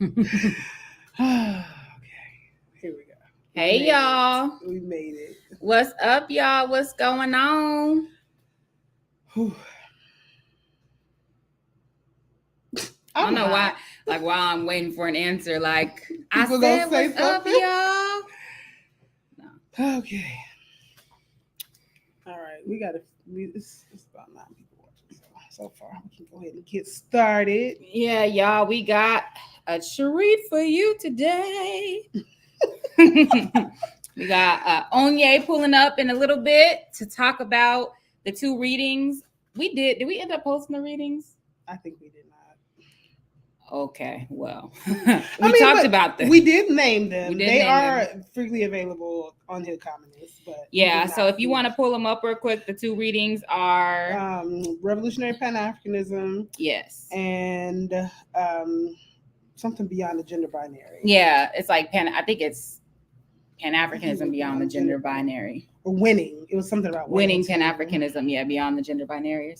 Okay, here we go. Hey, y'all. We made it. What's up, y'all? What's going on? Whew. I don't know why. Like while I'm waiting for an answer, like People I gonna said, say "What's up, something?" y'all?" No. Okay. All right, we got to. It's about 9 people watching so far. We can go ahead and get started. Yeah, y'all. We got a treat for you today. We got Onye pulling up in a little bit to talk about the 2 readings. Did we end up posting the readings? I think we did not. Okay, well, we talked about them. We did name them. They are them. freely available on Hill Commonist. But yeah, so if you want to pull them up real quick, the 2 readings are Revolutionary Pan-Africanism. Yes. And something beyond the gender binary. Yeah, it's like I think it's Pan-Africanism beyond the gender binary. Or winning. It was something about winning Pan-Africanism, yeah, beyond the gender binary or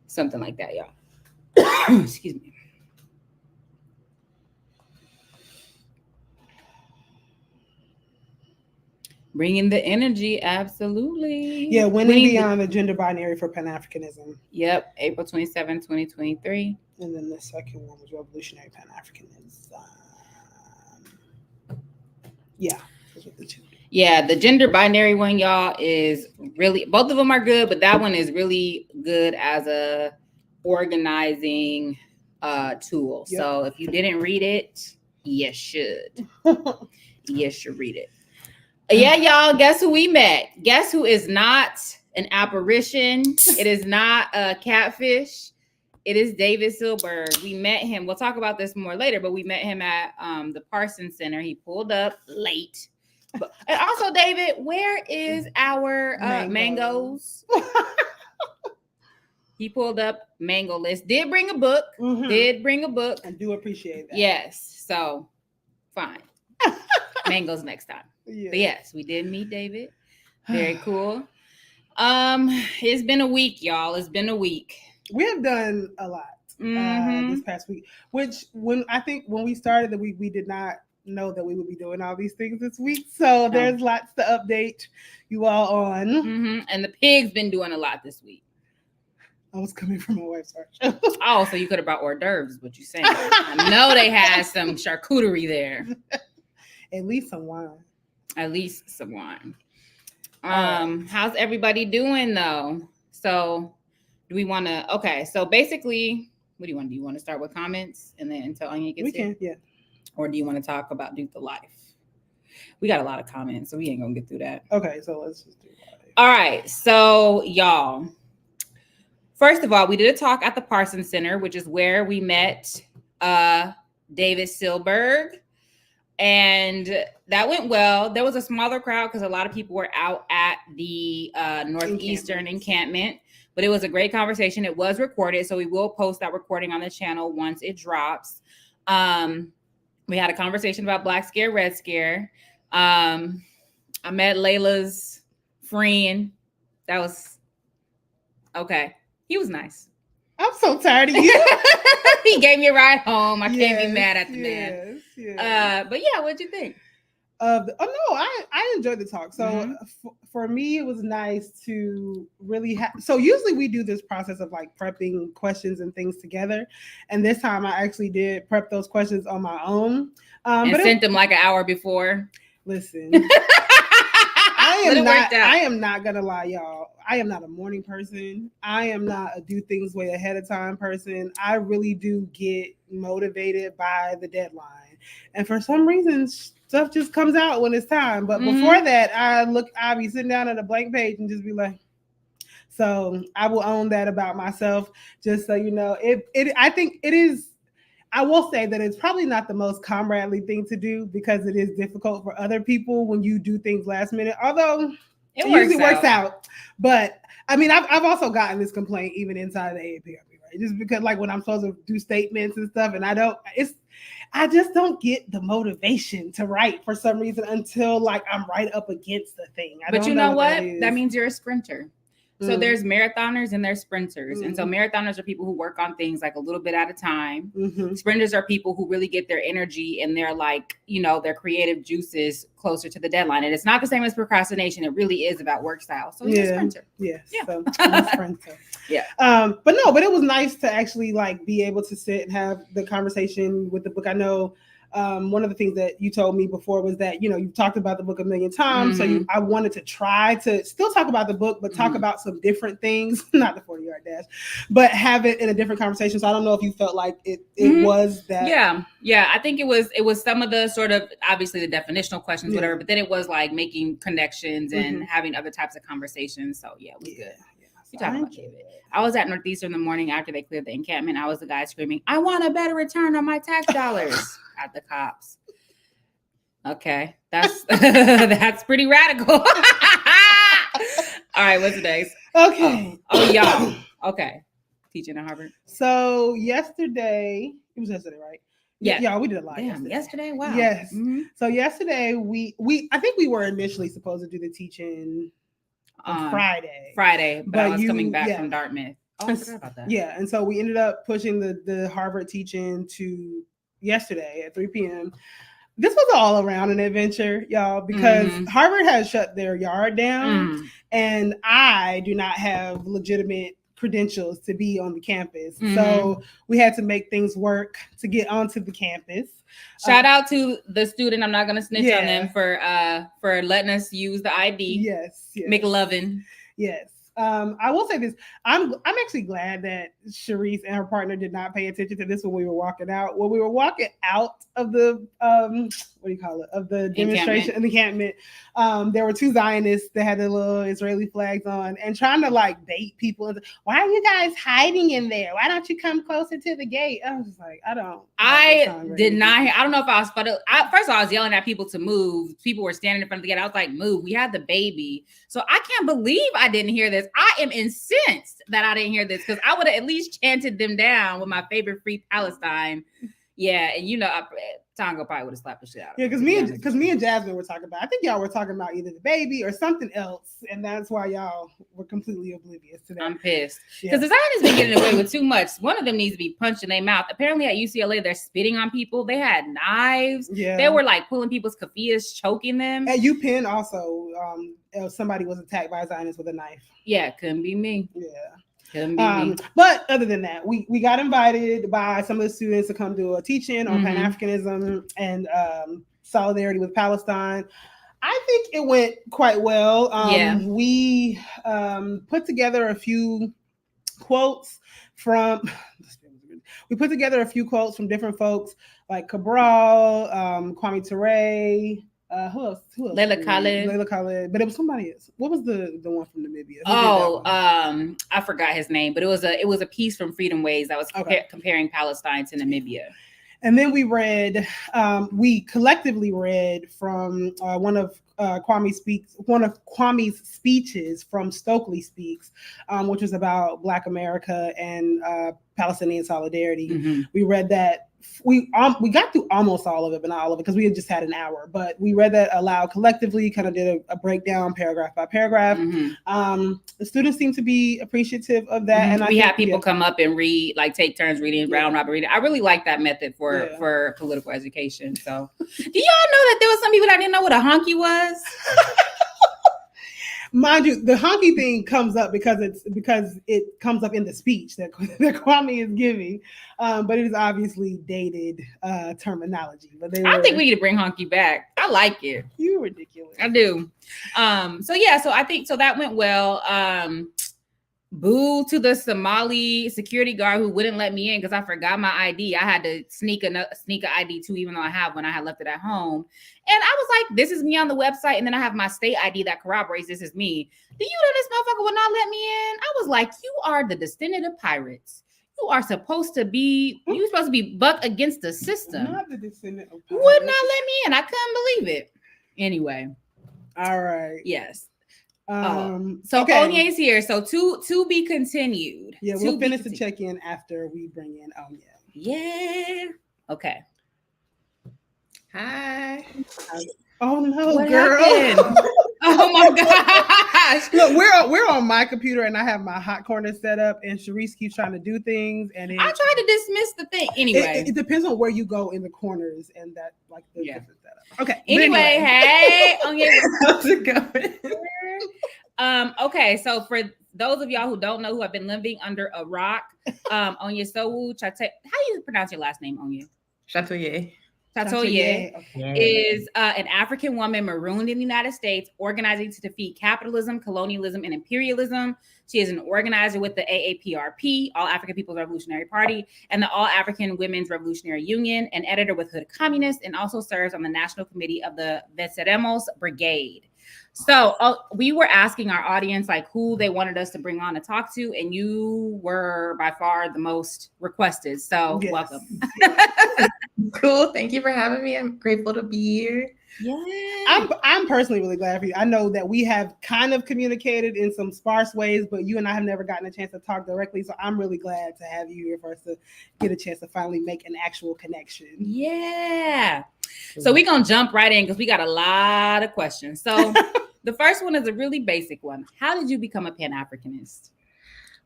something like that, y'all. Excuse me. Bringing the energy, absolutely. Yeah, winning beyond the gender binary for Pan-Africanism. Yep, April 27, 2023. And then the second one was Revolutionary Pan-Africanism. Yeah, those were the 2. Yeah, the gender binary one, y'all, is really, both of them are good, but that one is really good as a organizing tool. Yep. So if you didn't read it, you should. You should read it. Yeah, y'all, guess who we met? Guess who is not an apparition? It is not a catfish. It is David Silberg. We met him. We'll talk about this more later, but we met him at the Parsons Center. He pulled up late. And also, David, where is our mangoes? He pulled up mango list. Did bring a book. Mm-hmm. I do appreciate that. Yes. So, fine. Mangoes next time. Yeah. But yes, we did meet David. Very cool. It's been a week, y'all. It's been a week. We have done a lot this past week. Which when we started the week, we did not know that we would be doing all these things this week. So there's lots to update you all on. Mm-hmm. And the pig's been doing a lot this week. I was coming from my wife's art. Oh, so you could have brought hors d'oeuvres, is what you're saying. I know they had some charcuterie there. At least some wine. How's everybody doing though? So do we want to? Okay, so basically, what do you want? Do you want to start with comments and then until Anya gets here? We can, yeah. Or do you want to talk about Duke the Life? We got a lot of comments, so we ain't gonna get through that. Okay, so let's just do life. All right, so y'all. First of all, we did a talk at the Parsons Center, which is where we met David Silberg. And that went well. There was a smaller crowd because a lot of people were out at the Northeastern encampment. But it was a great conversation. It was recorded, so we will post that recording on the channel once it drops. We had a conversation about Black Scare, Red Scare. I met Layla's friend. That was okay. He was nice. I'm so tired of you. He gave me a ride home. I can't be mad at the man. Yes. But yeah, what'd you think? I enjoyed the talk. So for me, it was nice to really so usually we do this process of like prepping questions and things together. And this time I actually did prep those questions on my own. And sent them like an hour before. Listen, I am not gonna lie, y'all. I am not a morning person. I am not a do things way ahead of time person. I really do get motivated by the deadline. And for some reason, stuff just comes out when it's time. But before that, I'll be sitting down at a blank page and just be like, so I will own that about myself. Just so you know, I think it is. I will say that it's probably not the most comradely thing to do because it is difficult for other people when you do things last minute. Although it usually works out. But I mean, I've also gotten this complaint even inside the AAPRB, right? Just because like when I'm supposed to do statements and stuff, and I just don't get the motivation to write for some reason until like I'm right up against the thing. But you know what? That means you're a sprinter. So there's marathoners and there's sprinters. And so Mm-hmm. marathoners are people who work on things like a little bit at a time. Mm-hmm. Sprinters are people who really get their energy and their their creative juices closer to the deadline. And it's not the same as procrastination. It really is about work style. So you're a sprinter. Yes. Yeah. So I'm a sprinter. Yeah. But it was nice to actually like be able to sit and have the conversation with the book. I know one of the things that you told me before was that, you've talked about the book a million times. Mm-hmm. So I wanted to try to still talk about the book, but talk about some different things, not the 40-yard dash, but have it in a different conversation. So I don't know if you felt like it was that. Yeah. I think it was some of the sort of, obviously the definitional questions, whatever, but then it was like making connections and having other types of conversations. So yeah, it was good. You talking about David. I was at Northeastern in the morning after they cleared the encampment. I was the guy screaming, "I want a better return on my tax dollars" at the cops. Okay, that's that's pretty radical. All right, what's the next? Okay. Oh, y'all. Okay, teaching at Harvard. So yesterday, it was yesterday, right? Yeah, we did a lot. Damn, yesterday. Wow. Yes. Mm-hmm. So yesterday we I think we were initially supposed to do the teaching on Friday, but I was coming back from Dartmouth. Oh, I forgot about that. Yeah, and so we ended up pushing the Harvard teaching to yesterday at 3 p.m. This was all around an adventure, y'all, because Harvard has shut their yard down, and I do not have legitimate credentials to be on the campus. So we had to make things work to get onto the campus. Shout out to the student. I'm not going to snitch on them for letting us use the ID. Yes. McLovin. Yes. I will say this. I'm actually glad that Sharice and her partner did not pay attention to this when we were walking out. When we were walking out of the of the demonstration encampment, there were two Zionists that had the little Israeli flags on and trying to like bait people. And why are you guys hiding in there? Why don't you come closer to the gate? I was just like, I don't know if I was funny. First of all, I was yelling at people to move. People were standing in front of the gate. I was like, move. We had the baby. So I can't believe I didn't hear this. I am incensed that I didn't hear this because I would have at least chanted them down with my favorite Free Palestine. Yeah, and Tongo probably would have slapped the shit out of because me and Jasmine were talking about. I think y'all were talking about either the baby or something else, and that's why y'all were completely oblivious to that. I'm pissed because the Zionists been getting away with too much. One of them needs to be punched in their mouth. Apparently at UCLA, they're spitting on people. They had knives. Yeah, they were like pulling people's keffiyehs, choking them. At UPenn, also, somebody was attacked by a Zionist with a knife. Yeah, couldn't be me. Yeah. But other than that, we got invited by some of the students to come do a teaching on Pan-Africanism and solidarity with Palestine. I think it went quite well. We put together a few quotes from different folks like Cabral, Kwame Ture. Who else? Layla Khaled, but it was somebody else. What was the one from Namibia? I forgot his name, but it was a piece from Freedom Ways that was comparing Palestine to Namibia. And then we collectively read from one of Kwame's speeches from Stokely Speaks, which was about Black America and Palestinian solidarity. We read that. We got through almost all of it, but not all of it because we had just had an hour. But we read that aloud collectively, kind of did a breakdown paragraph by paragraph. The students seemed to be appreciate of that, and we had people come up and read, like take turns reading, round robin reading. I really like that method for political education. So, do y'all know that there was some people that didn't know what a honky was? Mind you, the honky thing comes up because it comes up in the speech that Kwame is giving, but it is obviously dated terminology. But I think we need to bring honky back. I like it. You're ridiculous. I do. So I think that went well. Boo to the Somali security guard who wouldn't let me in because I forgot my ID. I had to sneak an ID too, even though I have one. I had left it at home. And I was like, this is me on the website. And then I have my state ID that corroborates this is me. Do you know this motherfucker would not let me in? I was like, you are the descendant of pirates. You are supposed to be buck against the system. Not the descendant of pirates. Would not let me in. I couldn't believe it. Anyway. All right. Yes. Onye's here. So to be continued. Yeah, we'll finish the check-in after we bring in Onya. Yeah. Okay. Hi. Oh no, what girl. Happened? Oh my gosh. Look, we're on my computer and I have my hot corner set up, and Sharice keeps trying to do things, and I tried to dismiss the thing. Anyway, it depends on where you go in the corners and that like the different setup. Okay. Anyway, hey, how's it going? Okay, so for those of y'all who don't know, who have been living under a rock, Ona Chater, how do you pronounce your last name, Ona? Chatoyer. Chatoyer is an African woman marooned in the United States, organizing to defeat capitalism, colonialism, and imperialism. She is an organizer with the AAPRP, All African People's Revolutionary Party, and the All African Women's Revolutionary Union, an editor with Hood Communist, and also serves on the National Committee of the Venceremos Brigade. So we were asking our audience like who they wanted us to bring on to talk to, and you were by far the most requested. So welcome. Cool. Thank you for having me. I'm grateful to be here. Yeah. I'm personally really glad for you. I know that we have kind of communicated in some sparse ways, but you and I have never gotten a chance to talk directly. So I'm really glad to have you here for us to get a chance to finally make an actual connection. Yeah. So we're going to jump right in because we got a lot of questions. So the first one is a really basic one. How did you become a Pan-Africanist?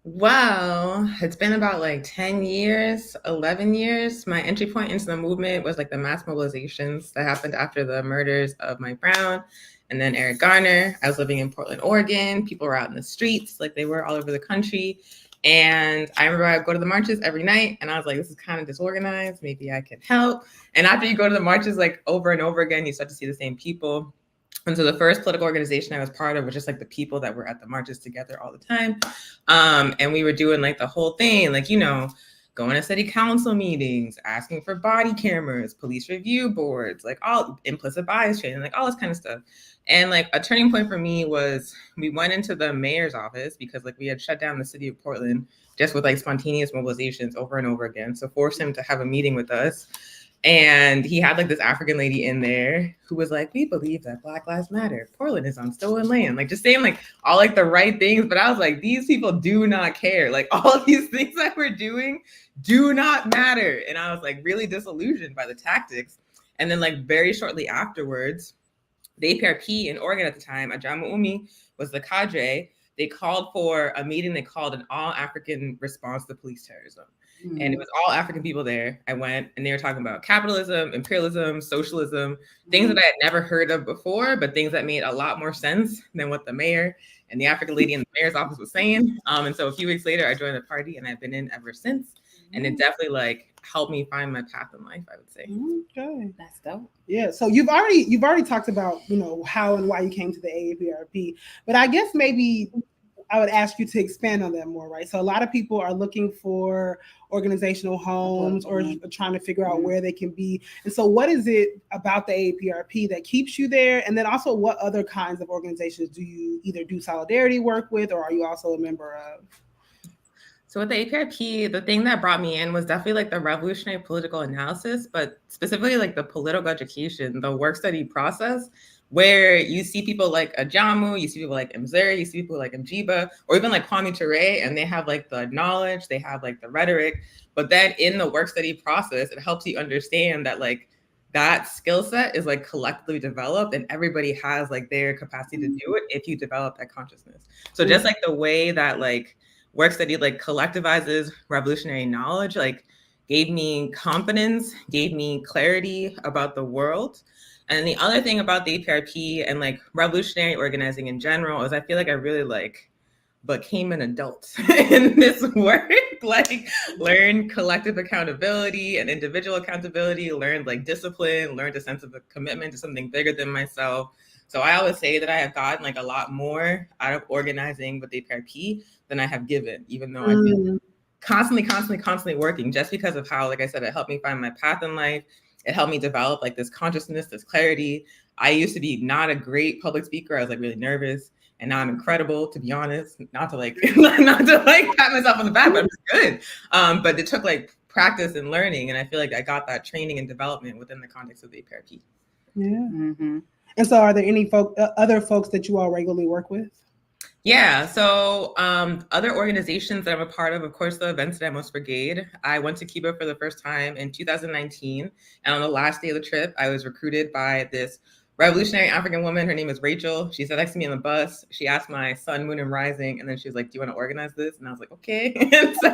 Wow, it's been about like 10 years, 11 years. My entry point into the movement was like the mass mobilizations that happened after the murders of Mike Brown and then Eric Garner. I was living in Portland, Oregon. People were out in the streets like they were all over the country. And I remember I would go to the marches every night and I was like, this is kind of disorganized. Maybe I can help. And after you go to the marches like over and over again, you start to see the same people. And so the first political organization I was part of was just like the people that were at the marches together all the time. And we were doing like the whole thing, like, you know, going to city council meetings, asking for body cameras, police review boards, like all implicit bias training, like all this kind of stuff. And like a turning point for me was we went into the mayor's office because like we had shut down the city of Portland just with like spontaneous mobilizations over and over again. So forced him to have a meeting with us. And he had like this African lady in there who was like, we believe that Black Lives Matter. Portland is on stolen land. Like just saying like all like the right things. But I was like, these people do not care. Like all of these things that we're doing do not matter. And I was like really disillusioned by the tactics. And then like very shortly afterwards, the APRP in Oregon at the time, Ajamu Umi was the cadre. They called for a meeting they called an all-African response to police terrorism. And it was all African people there. I went and they were talking about capitalism, imperialism, socialism, things that I had never heard of before, but things that made a lot more sense than what the mayor and the African lady in the mayor's office was saying. And so a few weeks later, I joined the party and I've been in ever since. And it definitely like helped me find my path in life, I would say. Okay. That's dope. Yeah. So you've already talked about, you know, how and why you came to the AAPRP, but I guess maybe I would ask you to expand on that more, right? So a lot of people are looking for organizational homes or trying to figure out where they can be. And so what is it about the AAPRP that keeps you there? And then also what other kinds of organizations do you either do solidarity work with, or are you also a member of? So with the APRP, the thing that brought me in was definitely like the revolutionary political analysis, but specifically like the political education, the work study process, where you see people like Ajamu, you see people like Mzuri, you see people like Mjiba, or even like Kwame Ture, and they have like the knowledge, they have like the rhetoric, but then in the work study process, it helps you understand that like that skill set is like collectively developed and everybody has like their capacity to do it if you develop that consciousness. So just like the way that like work study like collectivizes revolutionary knowledge, like gave me confidence, gave me clarity about the world. And the other thing about the APRP and like revolutionary organizing in general is I feel like I really like became an adult in this work, like learned collective accountability and individual accountability, learned like discipline, learned a sense of a commitment to something bigger than myself. So I always say that I have gotten like a lot more out of organizing with the APRP than I have given, even though I've been constantly working, just because of how, like I said, it helped me find my path in life. It helped me develop like this consciousness, this clarity. I used to be not a great public speaker. I was like really nervous, and now I'm incredible, to be honest. Not to pat myself on the back, but I'm just good. But it took like practice and learning, and I feel like I got that training and development within the context of the APRP. Yeah. Mm-hmm. And so, are there any other folks that you all regularly work with? Yeah, so other organizations that I'm a part of course, the Venceremos Brigade. I went to Cuba for the first time in 2019. And on the last day of the trip, I was recruited by this revolutionary African woman. Her name is Rachel. She sat next to me on the bus. She asked my sun, moon, and rising, and then she was like, "Do you want to organize this?" And I was like, "Okay." And so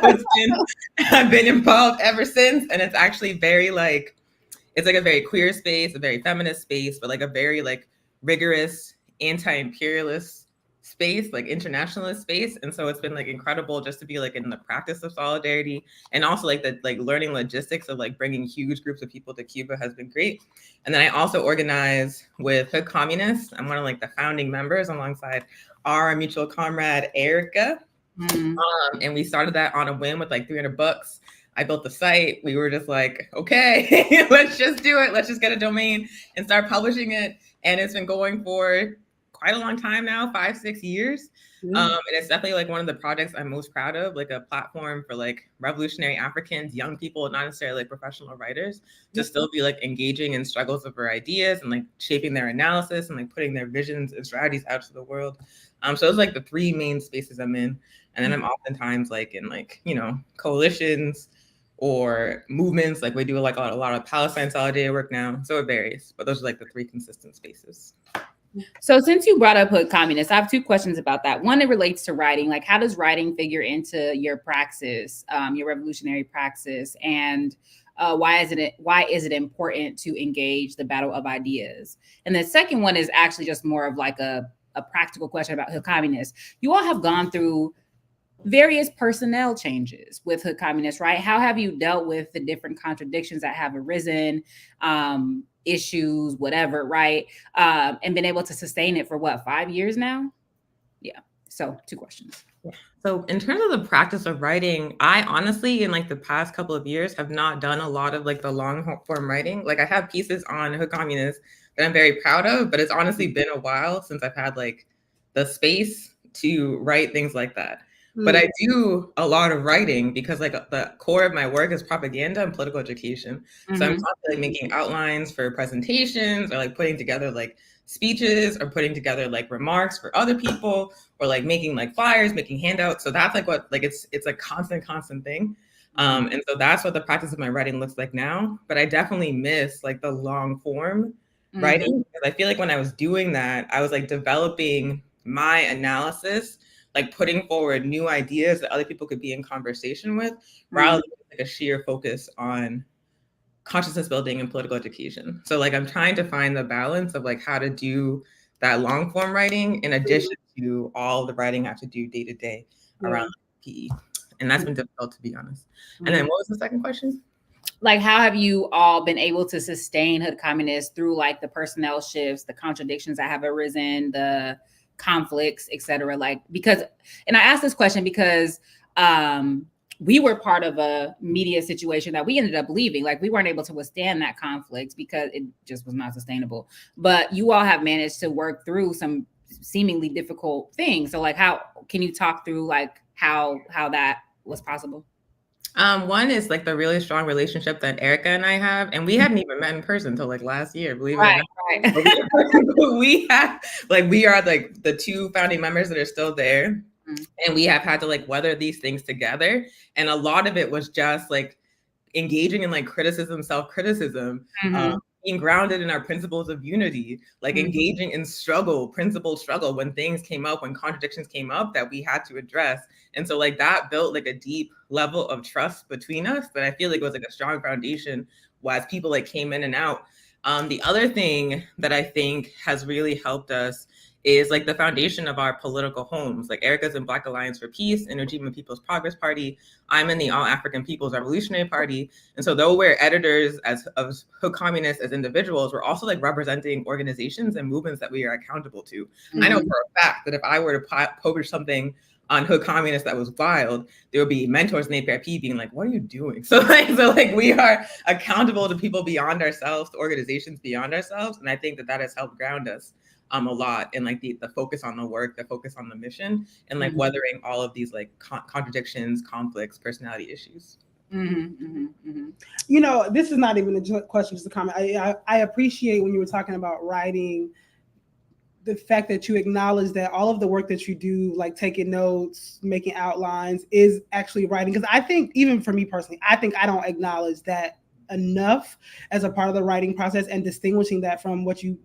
I've been involved ever since, and it's actually very like, it's like a very queer space, a very feminist space, but like a very like rigorous anti-imperialist space, like internationalist space. And so it's been like incredible just to be like in the practice of solidarity, and also like the like learning logistics of like bringing huge groups of people to Cuba has been great. And then I also organize with Hood Communists. I'm one of like the founding members alongside our mutual comrade Erica. And we started that on a whim with like $300. I built the site. We were just like, okay, let's just do it. Let's just get a domain and start publishing it. And it's been going for quite a long time now, 5-6 years. And it's definitely like one of the projects I'm most proud of, like a platform for like revolutionary Africans, young people, not necessarily like professional writers, to still be like engaging in struggles of their ideas and like shaping their analysis and like putting their visions and strategies out to the world. So those are like the three main spaces I'm in. And then I'm oftentimes like in like, you know, coalitions or movements. Like we do like a lot of Palestine solidarity work now. So it varies, but those are like the three consistent spaces. So since you brought up Hood Communists, I have two questions about that. One, it relates to writing. Like, how does writing figure into your praxis, your revolutionary praxis? And why is it important to engage the battle of ideas? And the second one is actually just more of like a practical question about Hood Communists. You all have gone through various personnel changes with Hood Communists, right? How have you dealt with the different contradictions that have arisen, issues, whatever, right? And been able to sustain it for what, 5 years now? Yeah. So 2 questions. Yeah. So in terms of the practice of writing, I honestly, in like the past couple of years, have not done a lot of like the long form writing. Like I have pieces on Hood Communists that I'm very proud of, but it's honestly been a while since I've had like the space to write things like that. But I do a lot of writing because like the core of my work is propaganda and political education. So I'm constantly like making outlines for presentations or like putting together like speeches or putting together like remarks for other people or like making like flyers, making handouts. So that's like what, like it's a constant thing. And so that's what the practice of my writing looks like now. But I definitely miss like the long form writing, because I feel like when I was doing that, I was like developing my analysis, like putting forward new ideas that other people could be in conversation with, rather than like a sheer focus on consciousness building and political education. So like I'm trying to find the balance of like how to do that long form writing in addition to all the writing I have to do day to day around PE. And that's been difficult, to be honest. And then what was the second question? Like, how have you all been able to sustain Hood Communists through like the personnel shifts, the contradictions that have arisen, the conflicts, et cetera? Like, because, and I asked this question because we were part of a media situation that we ended up leaving. Like, we weren't able to withstand that conflict because it just was not sustainable. But you all have managed to work through some seemingly difficult things. So like, how can you talk through like how that was possible? One is like the really strong relationship that Erica and I have, and we hadn't even met in person until like last year, believe it or not. Right. We are like the 2 founding members that are still there, and we have had to like weather these things together. And a lot of it was just like engaging in like criticism, self-criticism, being grounded in our principles of unity, like engaging in principled struggle when things came up, when contradictions came up that we had to address. And so like that built like a deep level of trust between us that I feel like was like a strong foundation as people like came in and out. The other thing that I think has really helped us is like the foundation of our political homes. Like Erica's in Black Alliance for Peace and Ojibwe People's Progress Party. I'm in the All African People's Revolutionary Party. And so though we're editors of Hood Communists as individuals, we're also like representing organizations and movements that we are accountable to. I know for a fact that if I were to publish something on Hood Communists that was wild, there would be mentors in the APRP being like, what are you doing? So like we are accountable to people beyond ourselves, to organizations beyond ourselves. And I think that has helped ground us a lot, and like the focus on the work, the focus on the mission, and like weathering all of these like contradictions, conflicts, personality issues. You know, this is not even a question, just a comment. I appreciate when you were talking about writing, the fact that you acknowledge that all of the work that you do, like taking notes, making outlines, is actually writing. Because I think, even for me personally, I think I don't acknowledge that enough as a part of the writing process, and distinguishing that from what you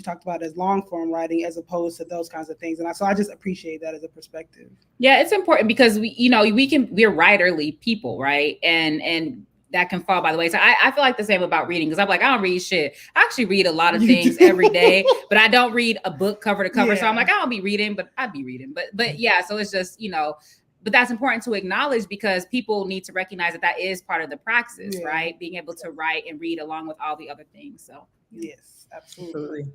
talked about as long form writing as opposed to those kinds of things. And so I just appreciate that as a perspective. Yeah, it's important because we're writerly people, right? And that can fall by the way. So I feel like the same about reading, because I'm like, I don't read shit. I actually read a lot of things every day, but I don't read a book cover to cover. Yeah. So I'm like, I don't be reading, but I'd be reading. But yeah, so it's just, but that's important to acknowledge, because people need to recognize that is part of the praxis, right? Being able to write and read along with all the other things. So yes, absolutely.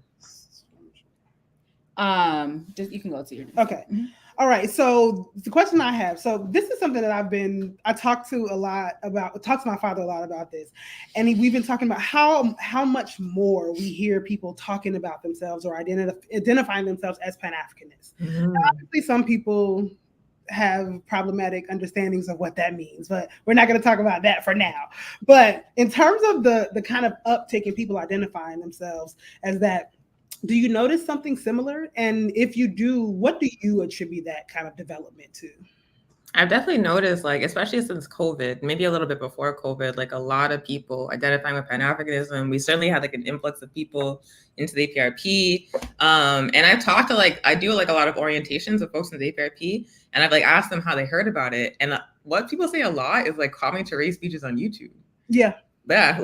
You can go to your okay. Mm-hmm. All right. So the question I have, so this is something that I talked to my father a lot about this. And we've been talking about how much more we hear people talking about themselves or identifying themselves as Pan-Africanists. Mm-hmm. Obviously, some people have problematic understandings of what that means, but we're not going to talk about that for now. But in terms of the kind of uptick in people identifying themselves as that, do you notice something similar? And if you do, what do you attribute that kind of development to? I've definitely noticed, especially since COVID, maybe a little bit before COVID, a lot of people identifying with Pan-Africanism. We certainly had an influx of people into the APRP. And I've talked to I do a lot of orientations with folks in the APRP, and I've asked them how they heard about it. And what people say a lot is commentary speeches on YouTube. Yeah. Yeah, a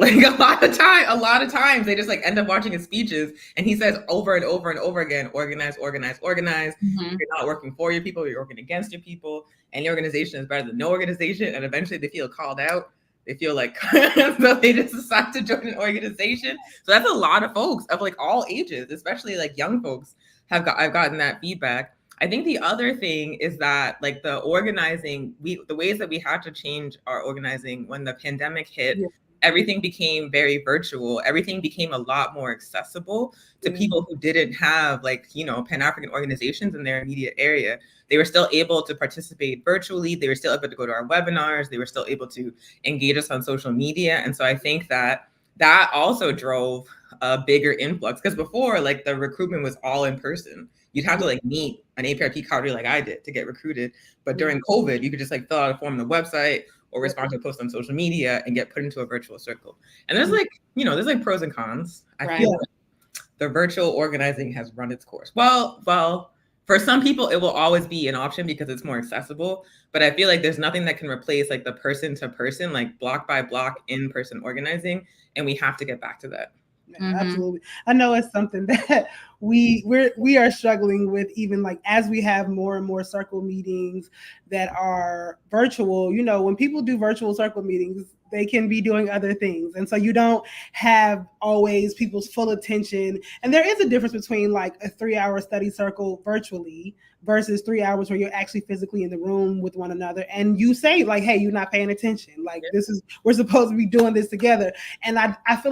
lot of times they just end up watching his speeches, and he says over and over and over again, organize. Mm-hmm. You're not working for your people, you're working against your people, and your organization is better than no organization. And eventually they feel called out. They feel so they just decide to join an organization. So that's a lot of folks of all ages, especially young folks I've gotten that feedback. I think the other thing is that the organizing, the ways that we had to change our organizing when the pandemic hit. Yeah. Everything became very virtual. Everything became a lot more accessible to people who didn't have Pan-African organizations in their immediate area. They were still able to participate virtually. They were still able to go to our webinars. They were still able to engage us on social media. And so I think that also drove a bigger influx, because before the recruitment was all in person. You'd have to meet an APRP cadre like I did to get recruited. But during COVID, you could just fill out a form on the website or respond to a post on social media and get put into a virtual circle. And there's there's pros and cons. I feel the virtual organizing has run its course. Well, for some people, it will always be an option because it's more accessible. But I feel there's nothing that can replace the person to person, block by block in-person organizing. And we have to get back to that. Yeah, mm-hmm. Absolutely. I know it's something that we are struggling with, even as we have more and more circle meetings that are virtual. When people do virtual circle meetings, they can be doing other things. And so you don't have always people's full attention. And there is a difference between a 3-hour study circle virtually versus 3 hours where you're actually physically in the room with one another. And you say hey, you're not paying attention. We're supposed to be doing this together. And I feel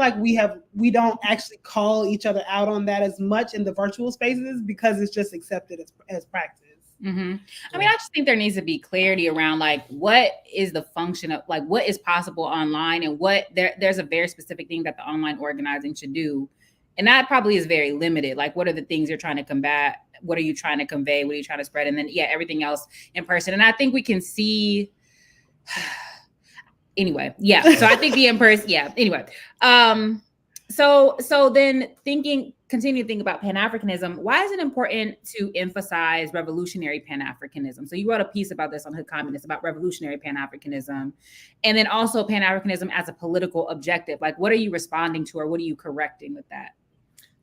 we don't actually call each other out on that as much in the virtual spaces because it's just accepted as practice. Mm-hmm. I mean, I just think there needs to be clarity around what is the function of what is possible online, and what there's a very specific thing that the online organizing should do. And that probably is very limited. What are the things you're trying to combat? What are you trying to convey? What are you trying to spread? And then, everything else in person. And I think we can see anyway. Yeah. So I think the in-person. Yeah. Anyway. So then continue to think about Pan-Africanism. Why is it important to emphasize revolutionary Pan-Africanism? So you wrote a piece about this on Hood Communist about revolutionary Pan-Africanism, and then also Pan-Africanism as a political objective. What are you responding to, or what are you correcting with that?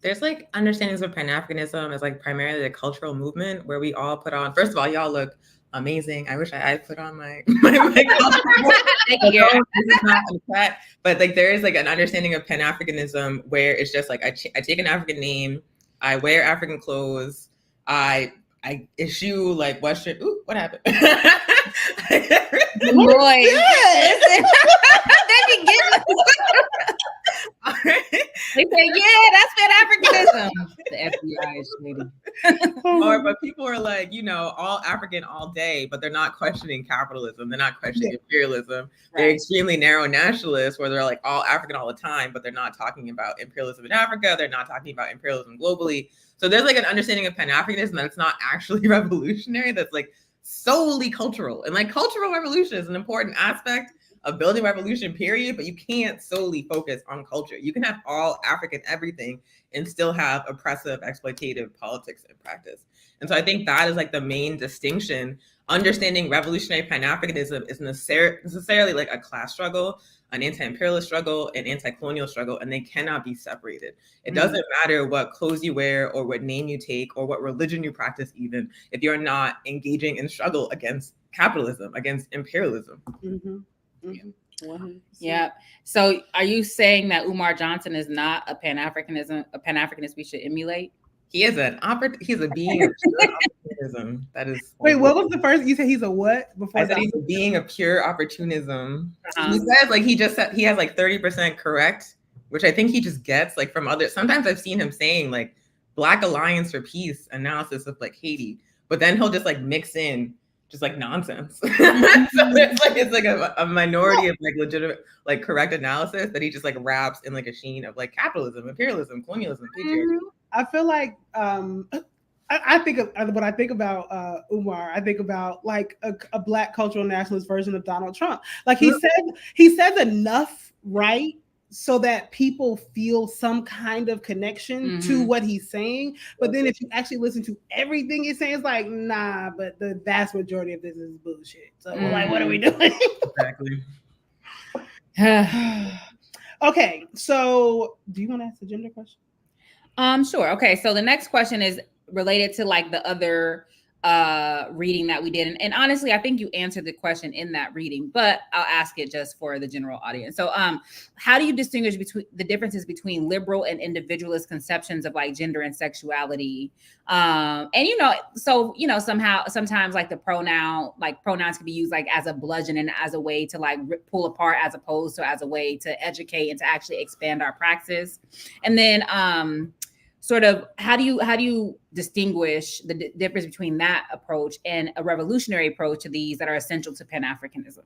There's understandings of Pan-Africanism as primarily a cultural movement where we all put on, first of all, y'all look amazing. I wish I put on my Thank you. But there is an understanding of Pan-Africanism where it's just I take an African name, I wear African clothes, I issue Western. Ooh, what happened? Boy, listen, they be getting. They say, yeah, that's Pan-Africanism. The FBI is shady. But people are all African all day, but they're not questioning capitalism. They're not questioning imperialism. Right. They're extremely narrow nationalists where they're all African all the time, but they're not talking about imperialism in Africa. They're not talking about imperialism globally. So there's an understanding of Pan-Africanism that's not actually revolutionary. That's solely cultural. And cultural revolution is an important aspect of building revolution, period, but you can't solely focus on culture. You can have all African everything and still have oppressive, exploitative politics in practice. And so I think that is like the main distinction. Understanding revolutionary Pan-Africanism is necessarily like a class struggle, an anti-imperialist struggle, an anti-colonial struggle, and they cannot be separated. It doesn't matter what clothes you wear or what name you take or what religion you practice, even if you're not engaging in struggle against capitalism, against imperialism. Yeah. So are you saying that Umar Johnson is not a Pan-Africanist we should emulate? He is he's a being of pure opportunism. That is. Wait, what was the first? You said he's a what? Before I said he's a being of pure opportunism. He says he has like 30% correct, which I think he just gets like from others. Sometimes I've seen him saying like Black Alliance for Peace analysis of like Haiti, but then he'll just like mix in just like nonsense. So it's like a minority of like legitimate, like correct analysis that he just like wraps in like a sheen of like capitalism, imperialism, colonialism, patriarchy. I feel like I think of when I think about Umar, I think about like a Black cultural nationalist version of Donald Trump. Like he says enough right so that people feel some kind of connection to what he's saying. But then if you actually listen to everything he's saying, it's like, nah, but the vast majority of this is bullshit. So like, what are we doing? Exactly. Okay, so do you want to ask the gender question? Sure. Okay. So the next question is related to like the other reading that we did. And honestly, I think you answered the question in that reading, but I'll ask it just for the general audience. So how do you distinguish between the differences between liberal and individualist conceptions of like gender and sexuality? And sometimes like pronouns can be used like as a bludgeon and as a way to like pull apart as opposed to as a way to educate and to actually expand our praxis. And then sort of how do you distinguish the difference between that approach and a revolutionary approach to these that are essential to Pan-Africanism?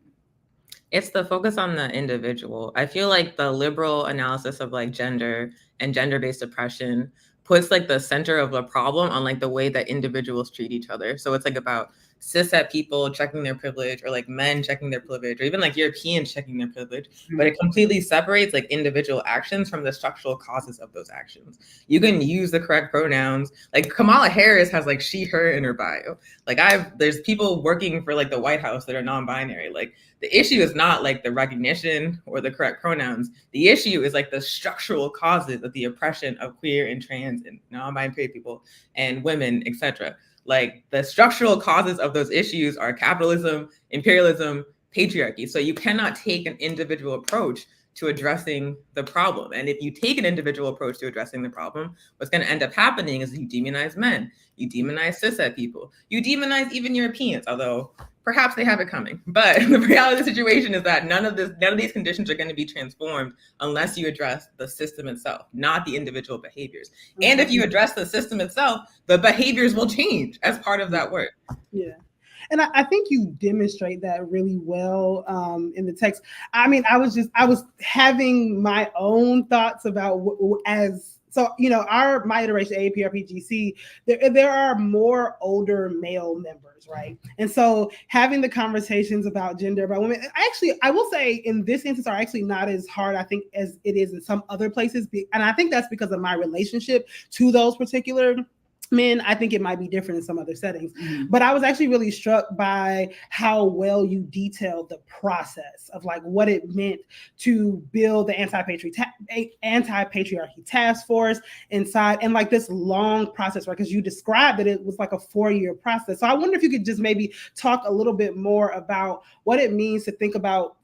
It's the focus on the individual. I feel like the liberal analysis of like gender and gender-based oppression puts like the center of the problem on like the way that individuals treat each other. So it's like about cishet people checking their privilege, or like men checking their privilege, or even like Europeans checking their privilege. But it completely separates like individual actions from the structural causes of those actions. You can use the correct pronouns. Like Kamala Harris has like she, her in her bio. Like there's people working for like the White House that are non-binary. Like the issue is not like the recognition or the correct pronouns. The issue is like the structural causes of the oppression of queer and trans and non-binary people and women, etc. Like the structural causes of those issues are capitalism, imperialism, patriarchy. So you cannot take an individual approach to addressing the problem. And if you take an individual approach to addressing the problem, what's going to end up happening is you demonize men, you demonize cishet people, you demonize even Europeans, although perhaps they have it coming. But the reality of the situation is that none of these conditions are going to be transformed unless you address the system itself, not the individual behaviors. And if you address the system itself, the behaviors will change as part of that work. Yeah. And I think you demonstrate that really well in the text. I mean, I was having my own thoughts about my iteration AAPRPGC, there are more older male members, right? And so having the conversations about gender, about women, actually, I will say in this instance are actually not as hard, I think, as it is in some other places. And I think that's because of my relationship to those particular men. I think it might be different in some other settings, but I was actually really struck by how well you detailed the process of like what it meant to build the anti-patriarchy task force inside, and like this long process, right? Because you described that it was like a 4-year process. So I wonder if you could just maybe talk a little bit more about what it means to think about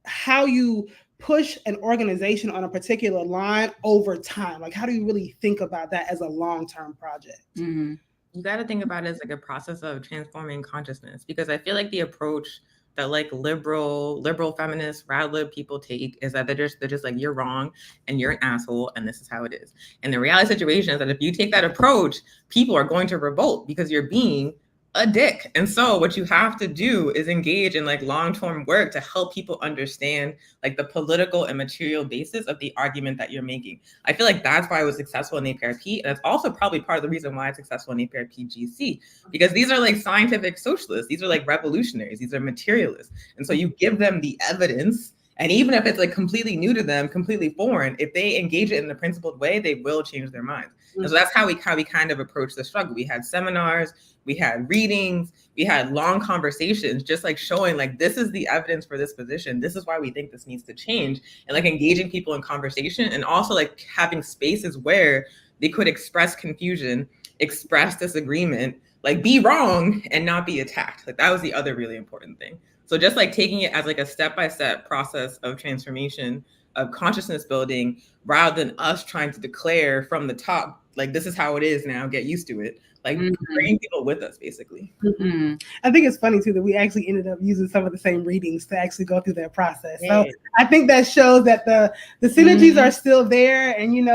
how you push an organization on a particular line over time. Like, how do you really think about that as a long-term project? You got to think about it as like a process of transforming consciousness, because I feel like the approach that like liberal feminists, rad-lib people take is that they're just like, you're wrong and you're an asshole and this is how it is. And the reality situation is that if you take that approach, people are going to revolt because you're being a dick. And so what you have to do is engage in like long-term work to help people understand like the political and material basis of the argument that you're making. I feel like that's why I was successful in APRP. And it's also probably part of the reason why I'm successful in APRP GC, because these are like scientific socialists. These are like revolutionaries. These are materialists. And so you give them the evidence. And even if it's like completely new to them, completely foreign, if they engage it in a principled way, they will change their minds. And so that's how we kind of approach the struggle. We had seminars, we had readings, we had long conversations, just like showing like, this is the evidence for this position. This is why we think this needs to change, and like engaging people in conversation, and also like having spaces where they could express confusion, express disagreement, like be wrong and not be attacked. Like that was the other really important thing. So just like taking it as like a step-by-step process of transformation, of consciousness building, rather than us trying to declare from the top, like, this is how it is now, get used to it. Like bringing people with us, basically. I think it's funny too that we actually ended up using some of the same readings to actually go through that process. So I think that shows that the synergies are still there. And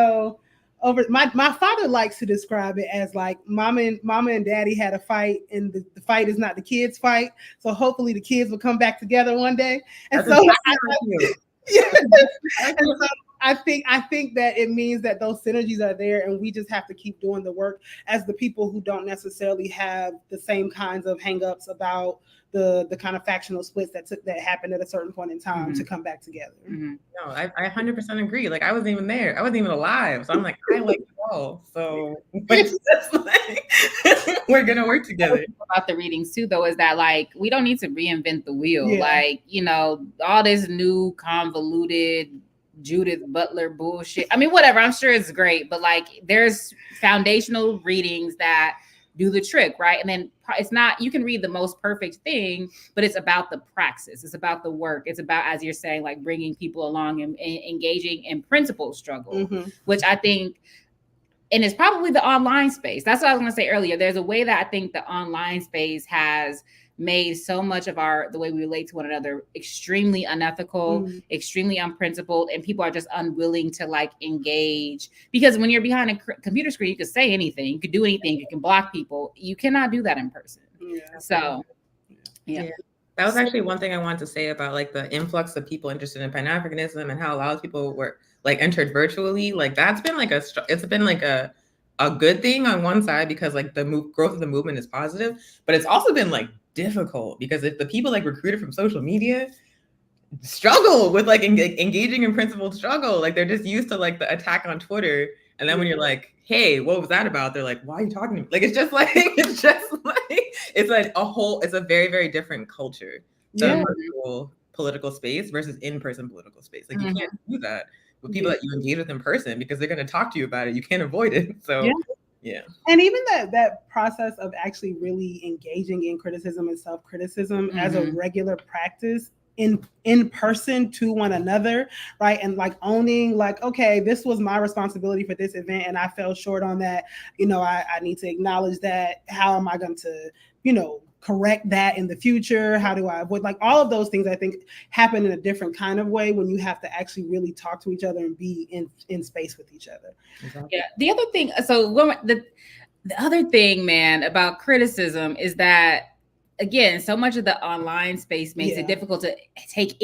over my father likes to describe it as like mama and daddy had a fight, and the fight is not the kids' fight. So hopefully the kids will come back together one day. And so I think that it means that those synergies are there, and we just have to keep doing the work as the people who don't necessarily have the same kinds of hangups about the kind of factional splits that happened at a certain point in time to come back together. No, I 100% agree. Like I wasn't even there. I wasn't even alive. So I'm like, I like it all. So we're gonna work together. About the readings too, though, is that like we don't need to reinvent the wheel. Like, all this new convoluted Judith Butler bullshit. I mean, whatever, I'm sure it's great, but like there's foundational readings that do the trick, right? And then it's not, you can read the most perfect thing, but it's about the praxis. It's about the work. It's about, as you're saying, like bringing people along and engaging in principle struggle, which I think, and it's probably the online space. That's what I was going to say earlier. There's a way that I think the online space has made so much of the way we relate to one another extremely unethical, extremely unprincipled, and people are just unwilling to like engage, because when you're behind a computer screen, you can say anything, you can do anything, you can block people. You cannot do that in person. So that was actually one thing I wanted to say about like the influx of people interested in Pan-Africanism and how a lot of people were like entered virtually. Like that's been like it's been like a good thing on one side, because like the growth of the movement is positive, but it's also been like difficult, because if the people like recruited from social media struggle with like engaging in principled struggle, like they're just used to like the attack on Twitter, and then when you're like, hey, what was that about? They're like, why are you talking to me? Like it's a very, very different culture, the political space versus in-person political space. Like you can't do that with people that you engage with in person, because they're going to talk to you about it. You can't avoid it. So and even that process of actually really engaging in criticism and self-criticism as a regular practice in person to one another, right? And like owning, like, okay, this was my responsibility for this event and I fell short on that. I need to acknowledge that. How am I going to, correct that in the future? How do I avoid, like, all of those things I think happen in a different kind of way when you have to actually really talk to each other and be in space with each other. Yeah. The other thing, the other thing, man, about criticism is that, again, so much of the online space makes it difficult to take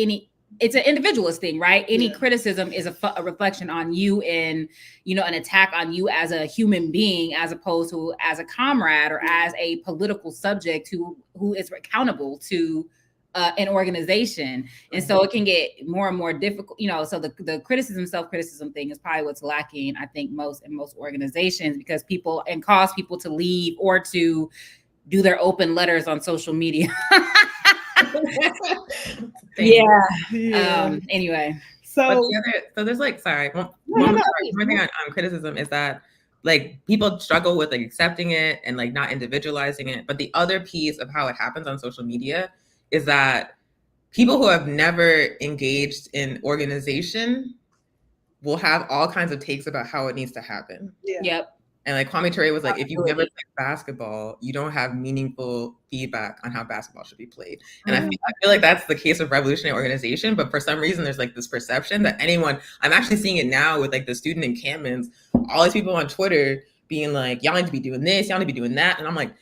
it's an individualist thing, right? Any criticism is a reflection on you and, an attack on you as a human being, as opposed to as a comrade or as a political subject who is accountable to an organization. And so it can get more and more difficult, so the criticism, self-criticism thing is probably what's lacking, I think, most organizations, because cause people to leave or to do their open letters on social media. Anyway, so there's like, one thing on criticism is that like people struggle with like accepting it and like not individualizing it. But the other piece of how it happens on social media is that people who have never engaged in organization will have all kinds of takes about how it needs to happen. And like Kwame Ture was like, if you've never played basketball, you don't have meaningful feedback on how basketball should be played. And I feel like that's the case of revolutionary organization. But for some reason, there's like this perception that I'm actually seeing it now with like the student encampments, all these people on Twitter being like, y'all need to be doing this, y'all need to be doing that. And I'm like,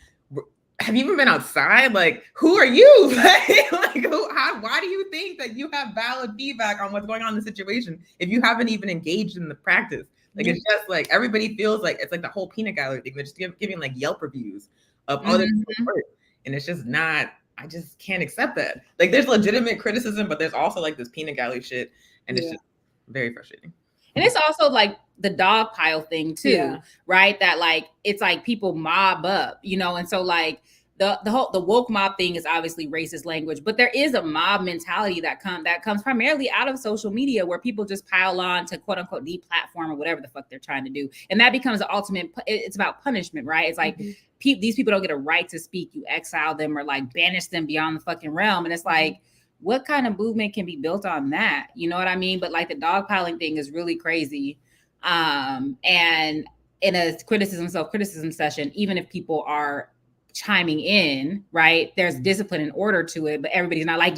have you even been outside? Like, who are you? Why do you think that you have valid feedback on what's going on in the situation if you haven't even engaged in the practice? Like, it's just like everybody feels like it's like the whole peanut gallery thing. They're just giving like Yelp reviews of other people's work. And it's just not, I just can't accept that. Like, there's legitimate criticism, but there's also like this peanut gallery shit. And it's just very frustrating. And it's also like the dog pile thing too, right? That like, it's like people mob up, you know? And so like the woke mob thing is obviously racist language, but there is a mob mentality that comes primarily out of social media where people just pile on to quote unquote deplatform or whatever the fuck they're trying to do. And that becomes the ultimate, it's about punishment, right? It's like these people don't get a right to speak. You exile them or like banish them beyond the fucking realm. And it's like, what kind of movement can be built on that? You know what I mean? But like the dogpiling thing is really crazy. And in a self-criticism session, even if people are chiming in, right, there's discipline and order to it, but everybody's not like,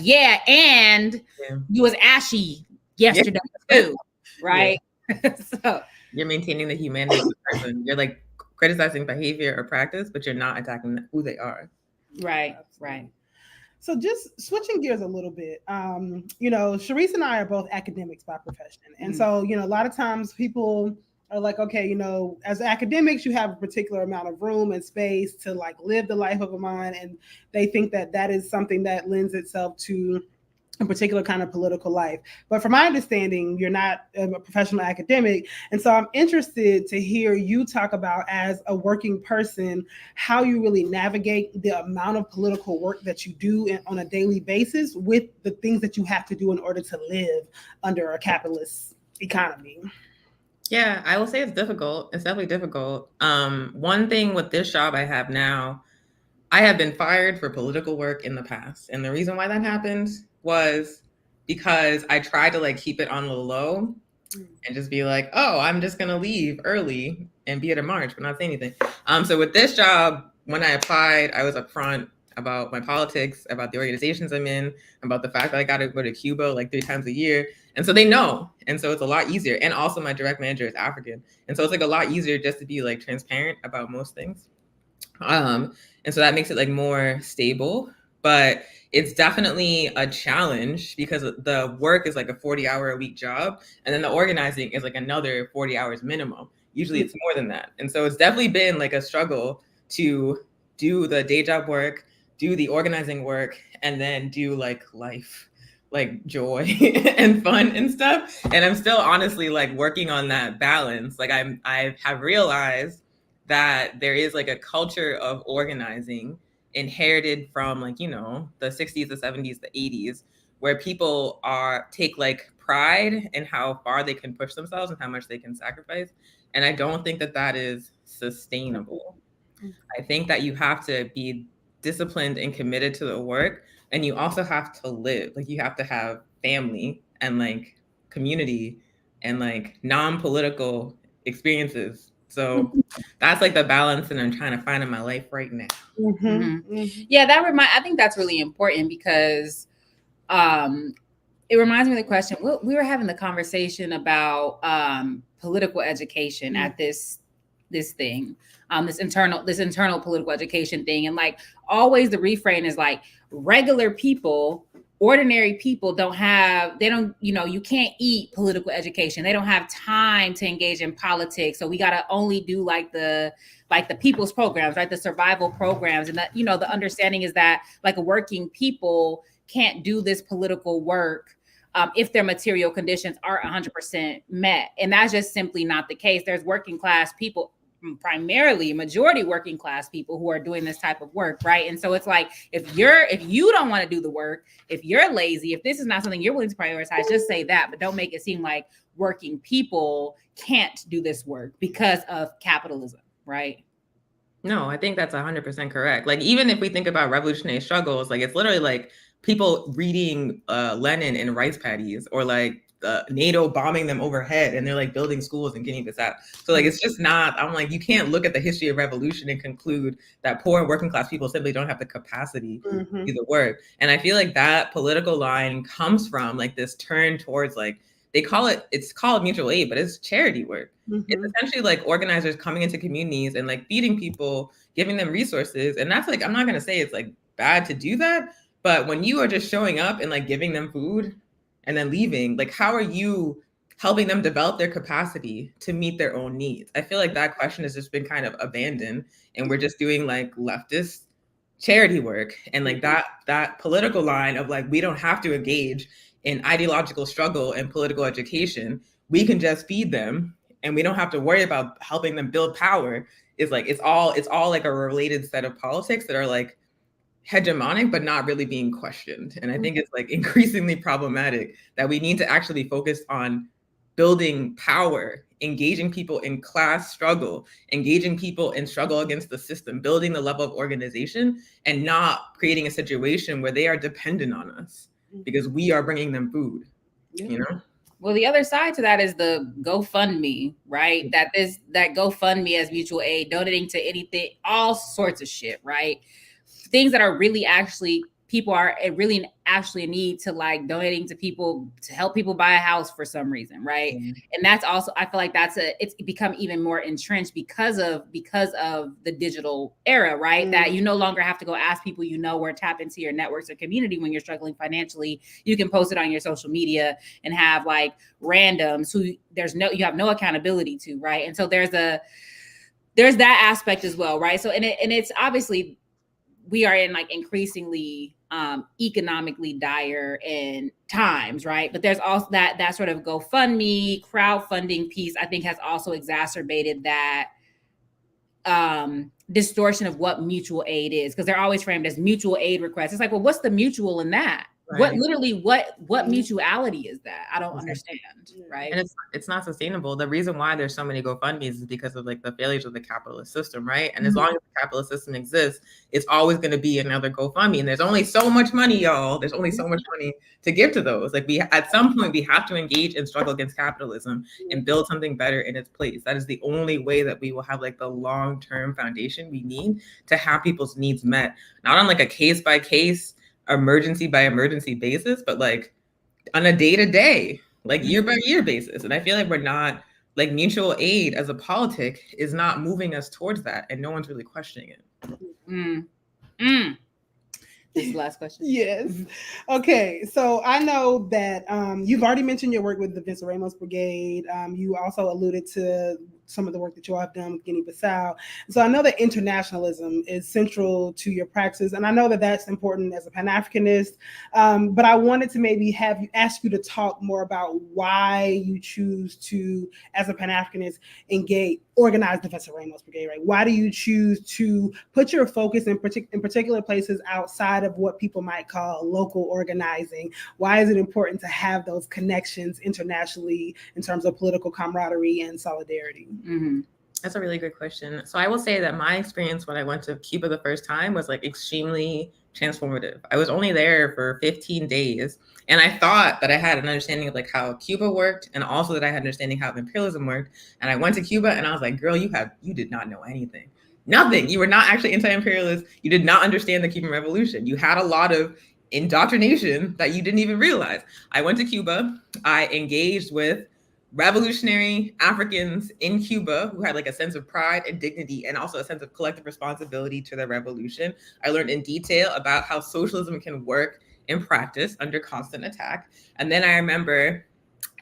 and you was ashy yesterday too, right? So you're maintaining the humanity of the person. You're like criticizing behavior or practice, but you're not attacking who they are. Right. So just switching gears a little bit, you know, Sharice and I are both academics by profession. And so, you know, a lot of times people are like, okay, you know, as academics, you have a particular amount of room and space to like live the life of a mind. And they think that that is something that lends itself to a particular kind of political life. But from my understanding, you're not a professional academic. And so I'm interested to hear you talk about, as a working person, how you really navigate the amount of political work that you do on a daily basis with the things that you have to do in order to live under a capitalist economy. Yeah, I will say it's difficult. It's definitely difficult. One thing with this job I have now, I have been fired for political work in the past. And the reason why that happened was because I tried to like keep it on the low and just be like, oh, I'm just going to leave early and be at a march, but not say anything. So with this job, when I applied, I was upfront about my politics, about the organizations I'm in, about the fact that I got to go to Cuba like 3 times a year. And so they know. And so it's a lot easier. And also my direct manager is African. And so it's like a lot easier just to be like transparent about most things. And so that makes it like more stable, but it's definitely a challenge because the work is like a 40-hour-a-week job. And then the organizing is like another 40 hours minimum. Usually it's more than that. And so it's definitely been like a struggle to do the day job work, do the organizing work, and then do like life, like joy and fun and stuff. And I'm still honestly like working on that balance. Like I have realized that there is like a culture of organizing inherited from like, you know, the 60s, the 70s, the 80s, where people take like pride in how far they can push themselves and how much they can sacrifice. And I don't think that is sustainable. I think that you have to be disciplined and committed to the work. And you also have to live, like you have to have family and like community and like non-political experiences. So that's like the balance that I'm trying to find in my life right now. Yeah, I think that's really important because it reminds me of the question. We were having the conversation about political education at this thing, this internal political education thing. And like always the refrain is like regular people, ordinary people you can't eat political education. They don't have time to engage in politics. So we got to only do like the people's programs, right? The survival programs. And that, you know, the understanding is that like working people can't do this political work if their material conditions are 100% met. And that's just simply not the case. There's working class people, primarily majority working class people, who are doing this type of work, right? And so it's like, if you don't want to do the work, if you're lazy, if this is not something you're willing to prioritize, just say that, but don't make it seem like working people can't do this work because of capitalism, right? No, I think that's 100% correct. Like, even if we think about revolutionary struggles, like it's literally like people reading Lenin in rice paddies, or like NATO bombing them overhead, and they're like building schools and getting this out. So like, it's just not, I'm like, you can't look at the history of revolution and conclude that poor and working class people simply don't have the capacity to do the work. And I feel like that political line comes from like this turn towards like it's called mutual aid, but it's charity work. Mhm. It's essentially like organizers coming into communities and like feeding people, giving them resources. And that's like, I'm not going to say it's like bad to do that, but when you are just showing up and like giving them food and then leaving, like, how are you helping them develop their capacity to meet their own needs? I feel like that question has just been kind of abandoned, and we're just doing like leftist charity work and like that political line of like, we don't have to engage in ideological struggle and political education. We can just feed them and we don't have to worry about helping them build power. Is like, it's all like a related set of politics that are like hegemonic but not really being questioned. And I think it's like increasingly problematic that we need to actually focus on building power, engaging people in class struggle, engaging people in struggle against the system, building the level of organization, and not creating a situation where they are dependent on us because we are bringing them food, you know? Well, the other side to that is the GoFundMe, right? That GoFundMe as mutual aid, donating to anything, all sorts of shit, right? Things that are really actually, people are really actually in need to like donating to people to help people buy a house for some reason, right? Mm-hmm. And that's also, I feel like it's become even more entrenched because of the digital era, right? Mm-hmm. That you no longer have to go ask people, or tap into your networks or community when you're struggling financially. You can post it on your social media and have like randoms who you have no accountability to, right? And so there's that aspect as well, right? So and it's obviously we are in like increasingly economically dire in times, right? But there's also that sort of GoFundMe crowdfunding piece, I think, has also exacerbated that distortion of what mutual aid is, because they're always framed as mutual aid requests. It's like, well, what's the mutual in that? Right. What mutuality is that? I don't understand, right? And it's not sustainable. The reason why there's so many GoFundMes is because of like the failures of the capitalist system, right? And as long as the capitalist system exists, it's always going to be another GoFundMe. And there's only so much money, y'all. There's only so much money to give to those. Like at some point we have to engage and struggle against capitalism and build something better in its place. That is the only way that we will have like the long-term foundation we need to have people's needs met, not on like a case-by-case, emergency by emergency basis, but like on a day-to-day, like year-by-year basis. And I feel like we're not, like, mutual aid as a politic is not moving us towards that, and no one's really questioning it. This is the last question. Yes. Okay. So I know that you've already mentioned your work with the Venceremos Brigade. You also alluded to some of the work that you all have done with Guinea-Bissau. So I know that internationalism is central to your practice, and I know that that's important as a Pan-Africanist. But I wanted to maybe ask you to talk more about why you choose to, as a Pan-Africanist, organize the Venceremos Brigade, right? Why do you choose to put your focus in particular places outside of what people might call local organizing? Why is it important to have those connections internationally in terms of political camaraderie and solidarity? Mm-hmm. That's a really good question. So I will say that my experience when I went to Cuba the first time was like extremely transformative. I was only there for 15 days, and I thought that I had an understanding of like how Cuba worked, and also that I had an understanding how imperialism worked. And I went to Cuba and I was like, girl, you did not know anything. Nothing. You were not actually anti-imperialist. You did not understand the Cuban Revolution. You had a lot of indoctrination that you didn't even realize. I went to Cuba. I engaged with revolutionary Africans in Cuba who had like a sense of pride and dignity, and also a sense of collective responsibility to the revolution. I learned in detail about how socialism can work in practice under constant attack. And then I remember,